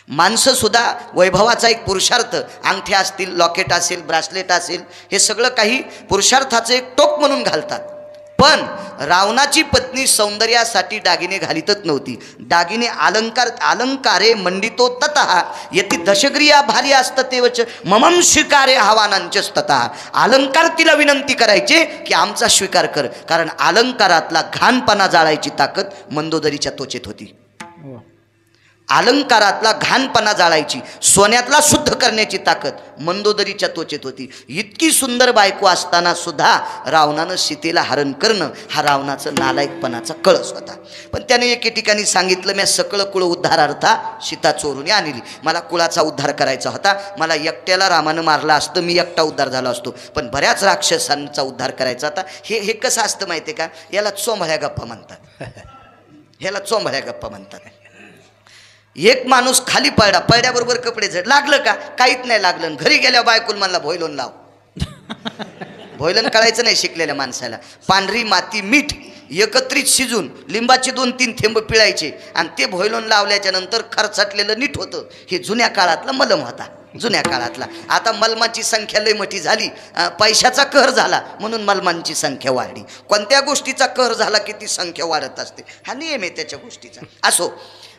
माणसंसुद्धा वैभवाचा एक पुरुषार्थ, अंगठ्या असतील, लॉकेट असेल, ब्रासलेट असेल, हे सगळं काही पुरुषार्थाचं एक टोक म्हणून घालतात. पण रावणाची पत्नी सौंदर्यासाठी दागिने घालितच नव्हती. दागिने अलंकारे मंडितो ततः यती दशग्रिया भारी असततेवच ममम स्वीकारे आव्हानांचच ततः. अलंकार तिला विनंती करायचे की आमचा स्वीकार कर, कारण अलंकारातला घाणपणा जाळायची ताकद मंदोदरीच्या त्वचेत होती. अलंकारातला घाणपणा जाळायची, सोन्यातला शुद्ध करण्याची ताकद मंदोदरीच्या त्वचेत होती. इतकी सुंदर बायको असताना सुद्धा रावणानं सीतेला हरण करणं हा रावणाचं नालायकपणाचा कळस होता. पण त्याने एके ठिकाणी सांगितलं, मी सकळ कुळ उद्धारार्था सीता चोरून आणली. मला कुळाचा उद्धार करायचा होता. मला एकट्याला रामानं मारला असतं, मी एकटा उद्धार झाला असतो, पण बऱ्याच राक्षसांचा उद्धार करायचा होता. हे कसं असतं माहिती आहे का? याला चोंबळ्या गप्पा म्हणतात. ह्याला चोंबळ्या गप्पा म्हणतात. एक माणूस खाली पडला, पडल्याबरोबर कपडे झड, लागलं का? काहीच नाही लागलं. घरी गेल्या बायकोल म्हणला भोयलोन लाव. भोयलन कळायचं नाही शिकलेल्या माणसाला. पांढरी माती मीठ एकत्रित शिजून लिंबाचे 2-3 थेंब पिळायचे आणि ते भोयलोन लावल्याच्या नंतर खरचटलेलं नीट होतं. हे जुन्या काळातला मलम होता, जुन्या काळातला. आता मलमाची संख्या लय मोठी झाली, पैशाचा कहर झाला म्हणून मलमांची संख्या वाढली. कोणत्या गोष्टीचा कहर झाला की ती संख्या वाढत असते, हा नियम आहे त्याच्या गोष्टीचा. असो,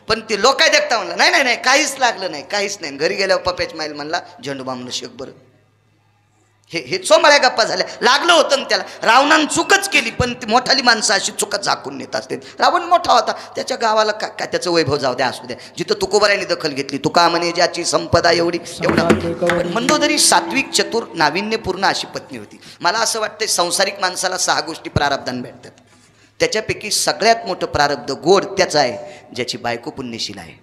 पण ते लोक काय देखता म्हणलं, नाही नाही नाही काहीच लागलं नाही, काहीच नाही. घरी गेल्यावर पप्याच माईल म्हणला झेंडू बामनं शेक बरं. हे चोंबळ्या गप्पा झाल्या. लागलं होतं ना त्याला. रावणानं चुकच केली, पण ती मोठाली माणसं अशी चुकच झाकून नेत असते. रावण मोठा होता, त्याच्या गावाला काय त्याचं वैभव जाऊ द्या, असू द्या. जिथं तुकोबारायांनी दखल घेतली, तुका म्हणे ज्याची संपदा एवढा. पण मंदोदरी सात्विक, चतुर, नाविन्यपूर्ण अशी पत्नी होती. मला असं वाटतं संसारिक माणसाला 6 गोष्टी प्रारब्धान भेटतात. त्याच्यापैकी सगळ्यात मोठं प्रारब्ध गोड त्याचं आहे ज्याची बायको पुण्यशील आहे,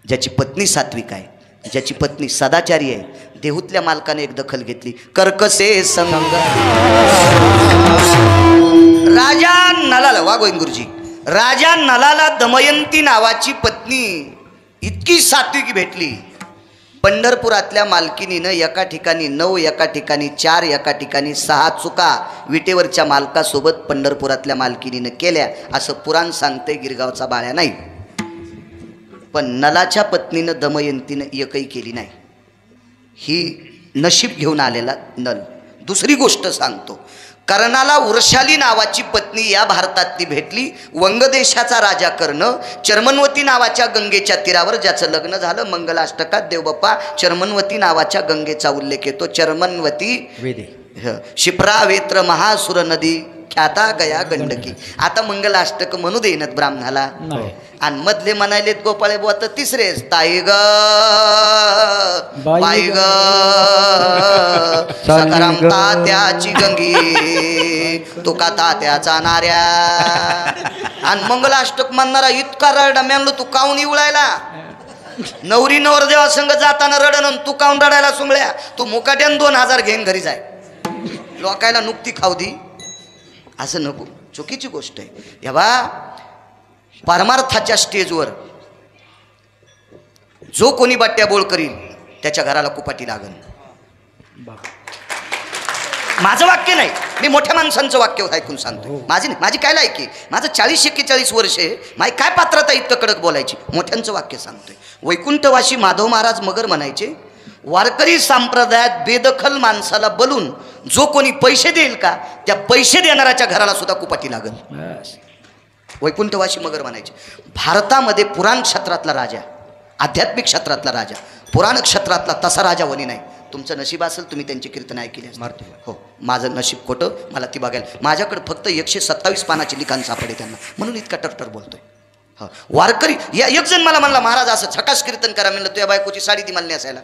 ज्याची पत्नी सात्विक आहे, ज्याची पत्नी सदाचारी आहे. देहूतल्या मालकाने एक दखल घेतली. कर्कसे संग राजा नलाला, वा गोविंद गुरुजी, राजा नलाला दमयंती नावाची पत्नी इतकी सात्विक भेटली. पंढरपुरातल्या मालकिनीनं एका ठिकाणी 9, एका ठिकाणी 4, एका ठिकाणी 6 चुका विटेवरच्या मालकासोबत पंढरपुरातल्या मालकिनीनं केल्या असं पुराण सांगते. गिरगावचा बाळ्या नाही. पण नलाच्या पत्नीनं दमयंतीनं एकही केली नाही. ही नशीब घेऊन आलेला नल. दुसरी गोष्ट सांगतो, कर्णाला उर्शाली नावाची पत्नी या भारतातली भेटली. वंगदेशाचा राजा कर्ण चर्मनवती नावाच्या गंगेच्या तीरावर ज्याचं लग्न झालं. मंगलाष्टकात देवबाप्पा चर्मनवती नावाच्या गंगेचा उल्लेख येतो. चर्मनवती शिप्रा वेत्र महासुर नदी ख्याता गया गंडकी. आता मंगलाष्टक म्हणू देईनत ब्राह्मणाला. आणि मधले म्हणायलेत गोपाळे बुवा तर तिसरेच, ताई ग बाई ग सकाराम तात्याची गंगी तुका तात्याचा नाऱ्या. आणि मंगलाष्टक म्हणणारा इतका रडा मेलो, तू काऊन इवळायला? नवरी नवरदेवा संग जाताना रडन, तू काऊन रडायला सुंगळ्या? तू मुकाट्यान 2000 घेऊन घरी जाय. लोकायला नुकती खाऊ दी असं नको, चुकीची गोष्ट आहे. या बा परमार्थाच्या स्टेजवर जो कोणी बाट्या बोळ करील त्याच्या घराला कुपाटी लागल. माझं वाक्य नाही, मी मोठ्या माणसांचं वाक्य ऐकून सांगतो. माझी काय लायकी, माझं 40-41 वर्ष आहे, माझी काय पात्रता इतकं कडक बोलायची. मोठ्यांचं वाक्य सांगतोय. वैकुंठवासी माधव महाराज मगर म्हणायचे, वारकरी संप्रदायात बेदखल माणसाला बोलून जो कोणी पैसे देईल का त्या पैसे देणाऱ्याच्या घराला सुद्धा कुपाटी लागल. वैकुंठवासी मगर म्हणायचे. भारतामध्ये पुराण क्षेत्रातला राजा, आध्यात्मिक क्षेत्रातला राजा, पुराण क्षेत्रातला तसा राजा वनी नाही. तुमचं नशीब असेल तुम्ही त्यांची कीर्तन ऐकली हो, माझं नशीब खोटं, मला ती बघायला. माझ्याकडे फक्त 127 पानाची लिखाण सापडे त्यांना, म्हणून इतका टरटर बोलतोय. हो वारकरी या एक जण मला म्हणला, महाराज असं झकास कीर्तन करा. म्हणलं तुझ्या बायकोची साडी ती मला असायला.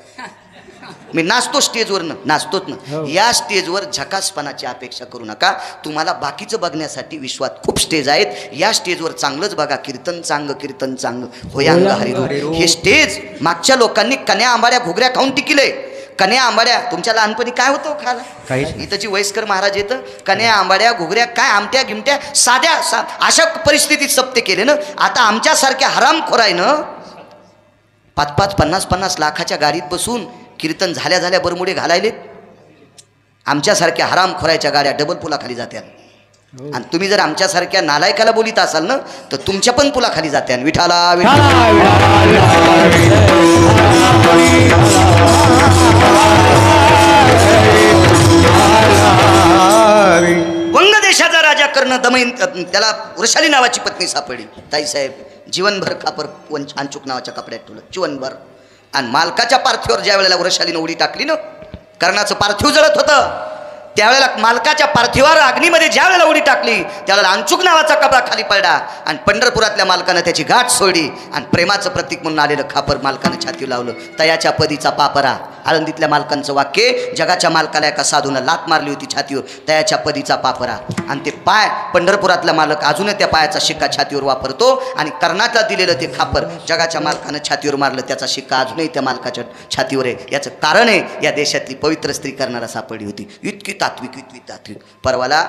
मी नाचतो स्टेजवरनं, नाचतोच ना. या स्टेजवर झकासपणाची अपेक्षा करू नका. तुम्हाला बाकीचं बघण्यासाठी विश्वात खूप स्टेज आहेत. या स्टेजवर चांगलंच बघा. कीर्तन चांग, कीर्तन चांग, होयांग हरिरो. हे स्टेज मागच्या लोकांनी कन्या आंबाड्या घुगऱ्या खाऊन टिकिले. कन्या आंबाड्या तुमच्या लहानपणी काय होतं खायला? इथंची वयस्कर महाराज येतं, कन्या आंबाड्या घुगऱ्या काय आमट्या गिमट्या साध्या अशा परिस्थितीत सप्ते केले ना. आता आमच्यासारख्या हरामखोरायनं 5-5, 50-50 लाखाच्या गाडीत बसून कीर्तन झाल्या झाल्या बरमुडे घालायले. आमच्यासारख्या हरामखोरायच्या गाड्या डबल पुलाखाली जात्या. आणि तुम्ही जर आमच्यासारख्या नालायकाला बोलीत असाल ना तर तुमच्या पण पुलाखाली जात्या. विठाला वंग देशाचा राजा कर्ण दमयंत, त्याला वृषाली नावाची पत्नी सापडली. ताईसाहेब जीवनभर खापर अंचूक नावाच्या कपड्यात ठेवलं, जीवनभर. आणि मालकाच्या पार्थिवावर ज्या वेळेला वृषालीनं उडी टाकली ना, कर्णाचं पार्थिव जळत होतं, त्यावेळेला मालकाच्या पार्थिवावर अग्नीमध्ये ज्या वेळेला उडी टाकली त्यावेळेला अंचूक नावाचा कपडा खाली पडला. आणि पंढरपुरातल्या मालकानं त्याची गाठ सोडली आणि प्रेमाचं प्रतीक म्हणून आलेलं खापर मालकानं छाती लावलं. तयाच्या पदीचा पापरा. आळंदीतल्या मालकांचं वाक्य, जगाच्या मालकाला एका साधूनं लात मारली होती छातीवर, तयाच्या पदीचा पापरा. आणि ते पाय पंढरपुरातला मालक अजूनही त्या पायाचा शिक्का छातीवर वापरतो. आणि कर्णाटला दिलेलं ते खापर जगाच्या मालकानं छातीवर मारलं, त्याचा शिक्का अजूनही त्या मालकाच्या छातीवर आहे. याचं कारण आहे या देशातली पवित्र स्त्री कर्णाला सापडली होती. इतकी तात्विक. परवाला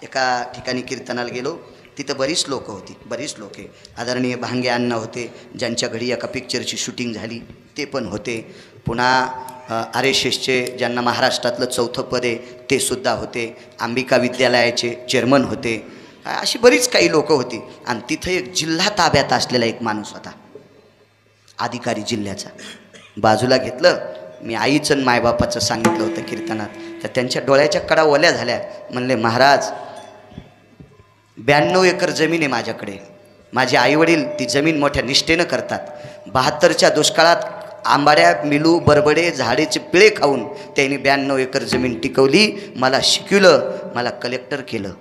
एका ठिकाणी कीर्तनाला गेलो, तिथं बरीच लोक होती, बरीच लोक आहे. आदरणीय भांगे अण्णा होते, ज्यांच्या घडी एका पिक्चरची शूटिंग झाली ते पण होते. पुन्हा RSSचे ज्यांना महाराष्ट्रातलं 4थं पद आहे ते सुद्धा होते. अंबिका विद्यालयाचे चेअरमन होते. अशी बरीच काही लोक होती. आणि तिथं एक जिल्हा ताब्यात असलेला एक माणूस होता, अधिकारी जिल्ह्याचा. बाजूला घेतलं, मी आईचं आणि मायबापाचं सांगितलं होतं कीर्तनात, तर त्यांच्या डोळ्याच्या कडा ओल्या झाल्या. म्हणले, महाराज 92 एकर जमीन आहे माझ्याकडे. माझे आईवडील ती जमीन मोठ्या निष्ठेनं करतात. 72च्या दुष्काळात आंबाड्या, मिलू, बरबडे, झाडेचे पिळे खाऊन त्यांनी 92 एकर जमीन टिकवली. मला शिकवलं, मला कलेक्टर केलं.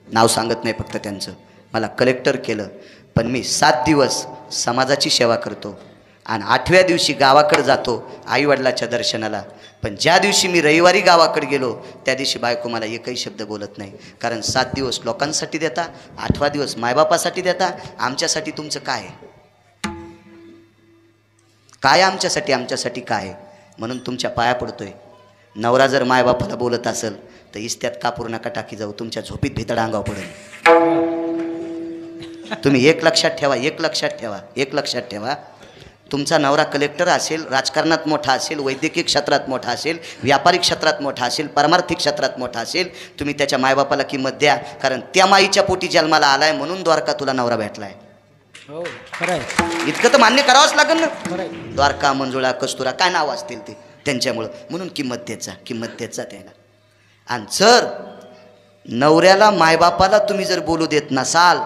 नाव सांगत नाही फक्त त्यांचं. मला कलेक्टर केलं. पण मी 7 दिवस समाजाची सेवा करतो आणि 8व्या दिवशी गावाकडे जातो आईवडिलाच्या दर्शनाला. पण ज्या दिवशी मी रविवारी गावाकडे गेलो त्या दिवशी बायको मला एकही शब्द बोलत नाही. कारण 7 दिवस लोकांसाठी देता, 8वा दिवस मायबापासाठी देता. आमच्यासाठी तुमचं काय आहे? काय आमच्यासाठी काय? म्हणून तुमच्या पाया पडतोय. नवरा जर मायबापाला बोलत असेल तर इस्त्यात कापूर नका टाकी जाऊ, तुमच्या झोपीत भितड अंगावर पडेल. तुम्ही एक लक्षात ठेवा. तुमचा नवरा कलेक्टर असेल, राजकारणात मोठा असेल, वैद्यकीय क्षेत्रात मोठा असेल, व्यापारिक क्षेत्रात मोठा असेल, परमार्थिक क्षेत्रात मोठा असेल, तुम्ही त्याच्या मायबापाला किंमत द्या. कारण त्या माईच्या पोटी जन्माला आलाय म्हणून द्वारका तुला नवरा भेटलाय. हो खरं आहे. इतकं तर मान्य करावंच लागेल ना. खरं आहे. द्वारका, मंजुळा, कस्तुरा काय नाव असतील ते त्यांच्यामुळं. म्हणून किंमत द्यायचा त्याला. आणि जर नवऱ्याला मायबापाला तुम्ही जर बोलू देत नसाल,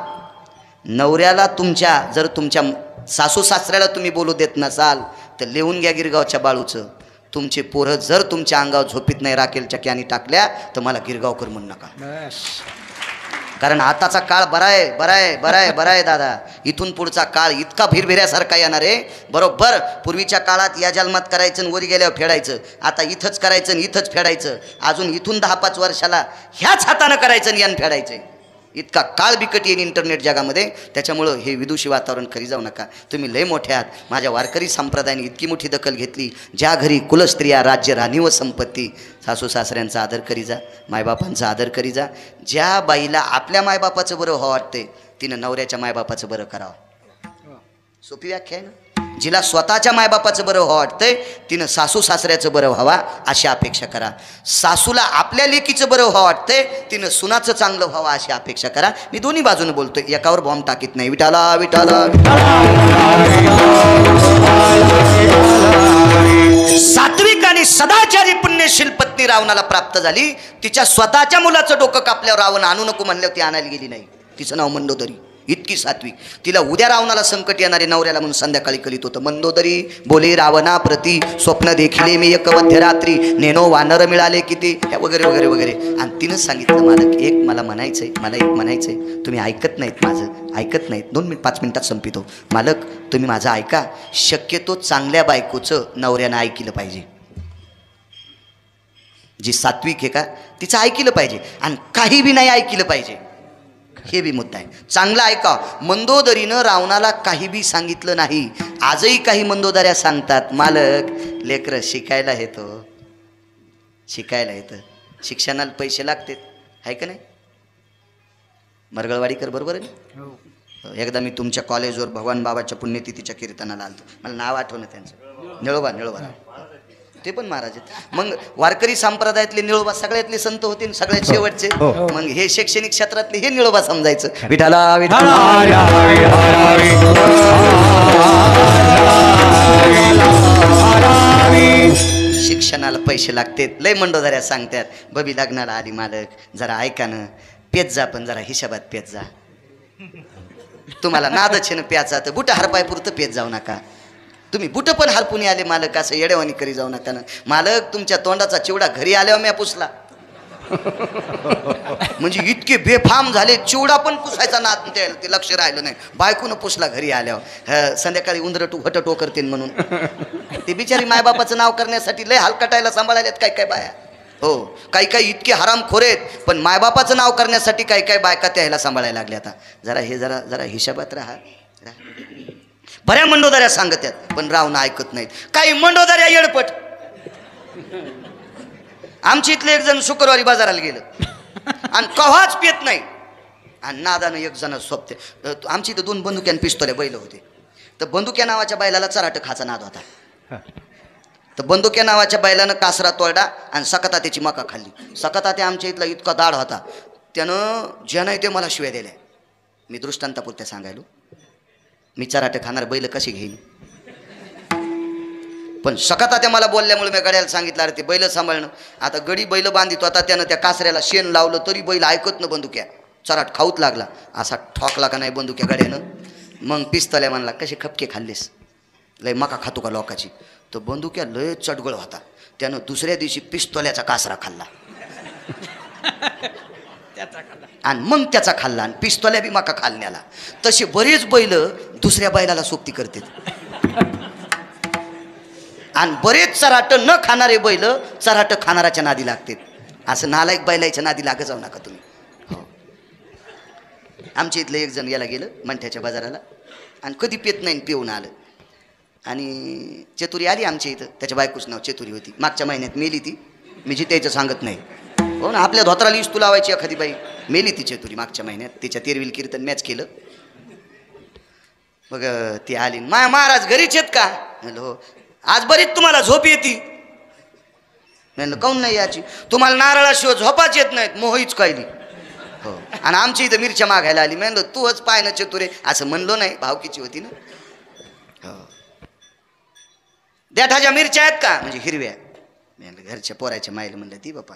नवऱ्याला तुमच्या सासू सासऱ्याला तुम्ही बोलू देत नसाल तर लिहून घ्या गिरगावच्या बाळूचं. तुमचे पोरं जर तुमच्या अंगावर झोपीत नाही राखेलच्या कॅनी टाकल्या तर मला गिरगावकर म्हणू नका. कारण आताचा काळ बरा आहे दादा. इथून पुढचा काळ इतका भिरभिऱ्यासारखा येणार आहे. बरोबर पूर्वीच्या काळात या जन्मात करायचं आणि वरी गेल्यावर फेडायचं. आता इथंच करायचं आणि इथंच फेडायचं. अजून इथून 10-5 वर्षाला ह्याच हातानं करायचं आणि यान फेडायचं. इतका काळ बिकट येईल इंटरनेट जगामध्ये, त्याच्यामुळं हे विदुषी वातावरण खरी जाऊ नका. तुम्ही लय मोठे आहात. माझ्या वारकरी संप्रदायाने इतकी मोठी दखल घेतली. ज्या घरी कुलस्त्रिया, राज्य, राणी व संपत्ती, सासू सासऱ्यांचा आदर करी जा, मायबापांचा आदर करी जा. ज्या बाईला आपल्या मायबापाचं बरं व्हावं वाटते तिनं नवऱ्याच्या मायबापाचं बरं करावं. सोपी व्याख्या आहे ना. जिला स्वतःच्या मायबापाचं बरं व्हावं वाटतंय तिनं सासू सासऱ्याचं बरं व्हावा अशी अपेक्षा करा. सासूला आपल्या लेकीचं बरं व्हावं वाटतंय तिनं सुनाचं चांगलं व्हावं अशी अपेक्षा करा. मी दोन्ही बाजूने बोलतोय, एकावर बॉम्ब टाकीत नाही. विठाला विठाला. सात्विक आणि सदाचारी पुण्यशील पत्नी रावणाला प्राप्त झाली. तिच्या स्वतःच्या मुलाचं डोकं कापल्यावर रावण आणू नको म्हणल्यावर ती आणायला गेली नाही. तिचं नाव मंदोदरी. इतकी सात्विक. तिला उद्या रावणाला संकट येणारे नवऱ्याला म्हणून संध्याकाळी करीत होतं. मंदोदरी बोले रावणा प्रती स्वप्न देखिले मी एक मध्यरात्री नेनो वानर मिळाले किती, वगैरे वगैरे वगैरे. आणि तिनं सांगितलं मालक एक मला म्हणायचंय, मला एक म्हणायचंय, तुम्ही ऐकत नाहीत, माझं ऐकत नाहीत. 5 मिनिटात संपितो. मालक तुम्ही माझं ऐका. शक्यतो चांगल्या बायकोचं नवऱ्यानं ऐकलं पाहिजे. जी सात्विक आहे का तिचं ऐकलं पाहिजे आणि काही बी नाही ऐकलं पाहिजे. हे बी मुद्दा आहे. चांगलं ऐका. मंदोदरीनं रावणाला काही बी सांगितलं नाही. आजही काही मंदोदऱ्या सांगतात मालक लेकरं शिकायला येतो, शिकायला येतं, शिक्षणाला पैसे लागतात, आहे का नाही. मरगळवाडीकर बरोबर आहे. एकदा मी तुमच्या कॉलेजवर भगवान बाबाच्या पुण्यतिथीच्या कीर्तनाला आलतो. मला नाव आठवणं त्यांचं, निळोबा. ते पण महाराज आहेत. मग वारकरी संप्रदायातले निळोबा सगळ्यातले संत होते, सगळ्यात शेवटचे. मग हे शैक्षणिक क्षेत्रातले हे निळोबा समजायचं. विठाला विठाला. शिक्षणाला पैसे लागतात. लय मंडोदऱ्या सांगतात बबी लग्नाला आली मालक जरा ऐका ना, पेत जा पण जरा हिशोबात पेत जा. तुम्हाला नादच आहे ना प्याचा तर बुट हरपाय पुरतं पेत जाऊ नका. तुम्ही बुट पण हरपून आले मालक, असं येडेवानी करी जाऊ नका ना. मालक तुमच्या तोंडाचा चिवडा घरी आल्यावर मी पुसला. म्हणजे इतके बेफाम झाले, चिवडा पण पुसायचा नाद ते लक्ष राहिलं नाही. बायकोनं पुसला घरी आल्यावर. संध्याकाळी उंदरटू हटटो करते म्हणून ते बिचारी मायबापाचं नाव करण्यासाठी लय हलकटायला सांभाळायला काय काय बाया. हो काही काही इतके हरामखोर आहेत, पण मायबापाचं नाव करण्यासाठी काही काही बायका त्याला सांभाळायला लागल्या. आता जरा हे जरा हिशोबात राहा. बऱ्या मंडोदऱ्या सांगतात पण रावणं ऐकत नाहीत. काही मंडोदऱ्या येडपट. आमच्या इथले एक जण शुक्रवारी बाजाराला गेलं आणि कव्हाच पेत नाही आणि नादानं एक जण सोबते. आमच्या इथं 2 बंदुक्या आणि पिस्तोल्या बैल होते. तर बंदुक्या नावाच्या बैलाला चराट खाचा नाद होता. तर बंदुक्या नावाच्या बैलानं कासरा तोडा आणि सकता त्याची मका खाल्ली. सकता ते आमच्या इथला इतका दाढ होता, त्यानं ज्या नाही ते मला शिव्या दिल्या. मी दृष्टांतापुरत्या सांगायलो. मी चराटे खाणार बैल कशी घेईन. पण सकता त्या मला बोलल्यामुळे मी गड्याला सांगितलं अरे ते बैल सांभाळणं. आता गडी बैल बांधितो. आता त्यानं त्या कासऱ्याला शेण लावलं तरी बैल ऐकत न बंदुक्या. चराट खाऊत लागला. असा ठोकला का नाही बंदुक्या गड्यानं. मग पिस्तल्या म्हणला कसे खपके खाल्लेस, लय मका खातो का लोकाची. तर बंदुक्या लय चटगळ होता. त्यानं दुसऱ्या दिवशी पिस्तोल्याचा कासरा खाल्ला आणि मग त्याचा खाल्ला आणि पिस्तोल्या बी मका खालण्याला. तसे बरेच बैल दुसऱ्या बैलाला सोबती करतात आणि बरेच चराट न खाणारे बैल चराट खाणाराच्या नादी लागतात. असं नालायक बैलाच्या नादी लागत जाऊ नका तुम्ही. हो आमच्या इथलं एक जण याला गेलं मंठ्याच्या बाजाराला आणि कधी पेत नाही पिऊन आलं. आणि चतुरी आली आमच्या इथं. त्याच्या बायकोचं नाव चतुरी होती. मागच्या महिन्यात मेली ती. मी जिथं सांगत नाही. हो ना, आपल्या धोत्राला इस्तू लावायची एखादी बाई. मेली ती चतुरी मागच्या महिन्यात. तिच्या तेरविल कीर्तन मॅच केलं. मग ती आली. महाराज घरीच आहेत का. म्हणलं हो. आज बरीच तुम्हाला झोप येते. म्हणलं काऊन नाही याची. तुम्हाला नारळाशिवाय झोपाच येत नाहीत, मोहीच कायली. हो आणि आमची इथं मिरच्या मागायला आली. म्हणलं तूच पाय ना चतुरे. असं म्हणलो नाही, भावकीची होती ना. हो देठाच्या मिरच्या आहेत का, म्हणजे हिरव्या. म्हणलं घरच्या पोराच्या मायला. म्हणलं ती बापा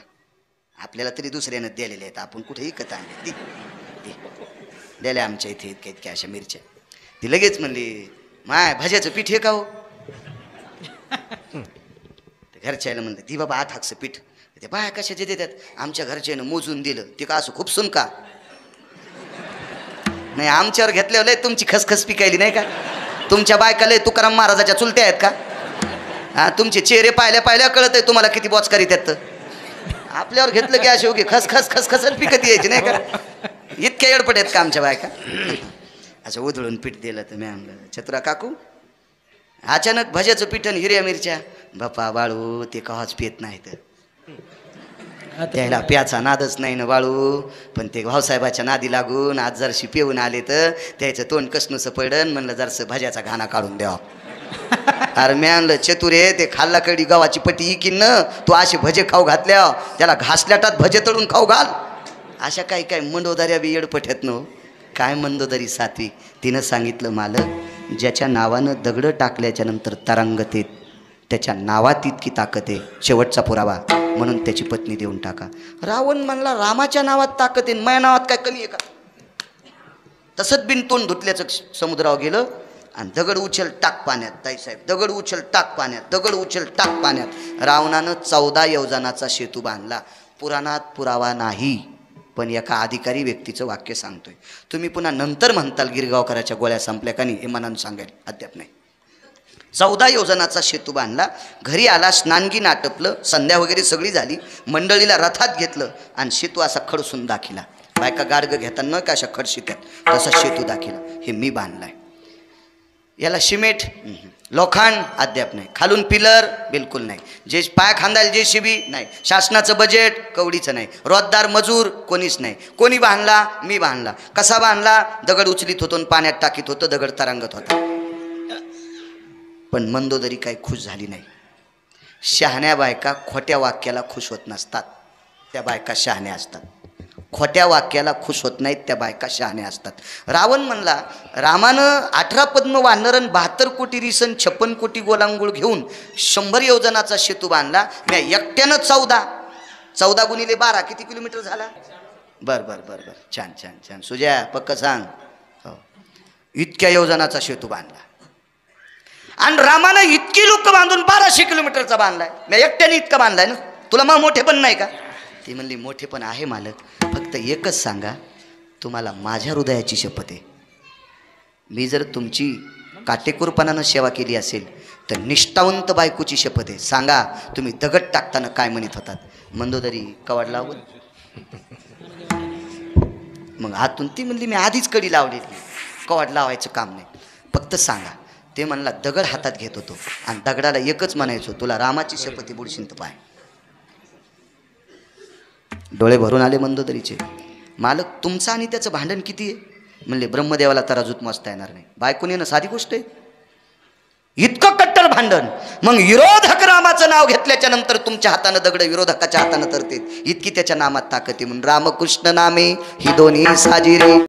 आपल्याला तरी दुसऱ्यानं दिलेले आहेत, आपण कुठे इकत आणले. ती दिल्या आमच्या इथे इतक्या इतक्या अशा मिरच्या. ती लगेच म्हणली माय भाज्याचं पीठ हे का हो. घरच्याला म्हणलं ती बाबा 8 हाकचं पीठ. ते बाया कशाचे देतात. आमच्या घरच्यानं मोजून दिलं. ते का असं खूप सुन का नाही. आमच्यावर घेतल्यावर लय तुमची खसखस पिकायली नाही का. तुमच्या बायका लय तुकाराम महाराजाच्या चुलत्या आहेत का. हा तुमचे चेहरे पाहिल्या पाहिल्या कळत आहे तुम्हाला किती बॉचकारी त्यात. आपल्यावर घेतलं की असे ओके खसखस खसखसच पिकत यायची नाही का. इतक्या एडपट आहेत का आमच्या बायका? असं उधळून पीठ दिलं तर मी आणलं. चतुरा काकू अचानक भज्याचं पीठ आणि हिरव्या मिरच्या. बापा बाळू ते कवाच पित नाही तर त्याला प्याचा नादच नाही ना बाळू. पण ते भाऊसाहेबाच्या नादी लागून आज जरशी पिऊन आले तर त्याचं तोंड कसनुसं पडन. म्हणलं जरसं भज्याचा घाणा काढून द्यावा. अरे मी आणलं चतुरे ते खाल्ला कडी गव्हाची पट्टी इकीन न तू असे भजे खाऊ घातल्या त्याला घासल्याटात भजे तळून खाऊ घाल. अशा काही काय मंडोदऱ्या बी येडपठ्यात नो. काय मंदोदरी सातवी तिनं सांगितलं मालक ज्याच्या नावानं दगडं टाकल्याच्या नंतर तरंगतेत त्याच्या नावात इतकी ताकद आहे शेवटचा पुरावा म्हणून त्याची पत्नी देऊन टाका. रावण म्हणला रामाच्या नावात ताकद आहे माझ्या नावात काय कमी आहे का? तसंच बिन तोंड धुतल्याचं समुद्रावर गेलं आणि दगड उचल टाक पाण्यात. ताईसाहेब दगड उचल टाक पाण्यात, दगड उचल टाक पाण्यात. रावणानं 14 योजनाचा सेतू बांधला. पुराणात पुरावा नाही पण एका अधिकारी व्यक्तीचं वाक्य सांगतोय. तुम्ही पुन्हा नंतर म्हणताल गिरगावकराच्या गोळ्या संपल्या का नाही हे मनानं सांगेल अद्याप नाही. 14 योजनाचा सेतू बांधला. घरी आला स्नानगीन आटपलं संध्या वगैरे सगळी झाली. मंडळीला रथात घेतलं आणि सेतू असा खडसून दाखिला. बायका गार्ग घेताना का अशा खडशित्यात तसा सेतू दाखिला. हे मी बांधलाय. याला सिमेंट लोखंड अद्याप नाही. खालून पिलर बिलकुल नाही. जे पाय खांदायला JCB नाही. शासनाचं बजेट कवडीचं नाही. रोजदार मजूर कोणीच नाही. कोणी बांधला? मी बांधला. कसा बांधला? दगड उचलीत होतो आणि पाण्यात टाकीत होतो. दगड तरंगत होता. पण मंदोदरी काही खुश झाली नाही. शहाण्या बायका खोट्या वाक्याला खुश होत नसतात. त्या बायका शहाण्या असतात. खोट्या वाक्याला खुश होत नाहीत त्या बायका शहाण्या असतात. रावण म्हणला रामानं 18 पद्म वानरन 72 कोटी रिसन 56 कोटी गोलांगुळ घेऊन 100 योजनाचा सेतू बांधला. मी एकट्यानं 14 गुणिले 12 किती किलोमीटर झाला? बर बर बर बर छान छान छान. सुजया पक्क सांग. हो इतक्या योजनाचा सेतू बांधला आणि रामानं इतकी लोक बांधून 1200 किलोमीटरचा बांधलाय. मी एकट्याने इतका बांधलाय ना. तुला मग मोठे पण नाही का? ती म्हणली मोठे पण आहे मालक. फक्त एकच सांगा तुम्हाला माझ्या हृदयाची शपथ आहे. मी जर तुमची काटेकोरपणानं सेवा केली असेल तर निष्ठावंत बायकोची शपथ आहे. सांगा तुम्ही दगड टाकताना काय म्हणत होतात? मंदोदरी कवाड लावून मग आतून ती म्हणली मी आधीच कडी लावलेली कवाड लावायचं काम नाही. फक्त सांगा. ते म्हणला दगड हातात घेत होतो आणि दगडाला एकच म्हणायचो तुला रामाची शपथी बुडशीन तर पाय. डोळे भरून आले मंदोदरीचे. मालक तुमचं आणि त्याचं भांडण किती आहे? म्हणले ब्रह्मदेवाला तराजूत मोजता येणार नाही. बायकोने ना साधी गोष्ट आहे. इतकं कट्टर भांडण. मग विरोधक रामाचं नाव घेतल्याच्या नंतर तुमच्या हातानं दगड विरोधकाच्या हातानं तरते. इतकी त्याच्या नामात ताकद आहे. म्हणून रामकृष्ण नामे ही दोन्ही साजिरे.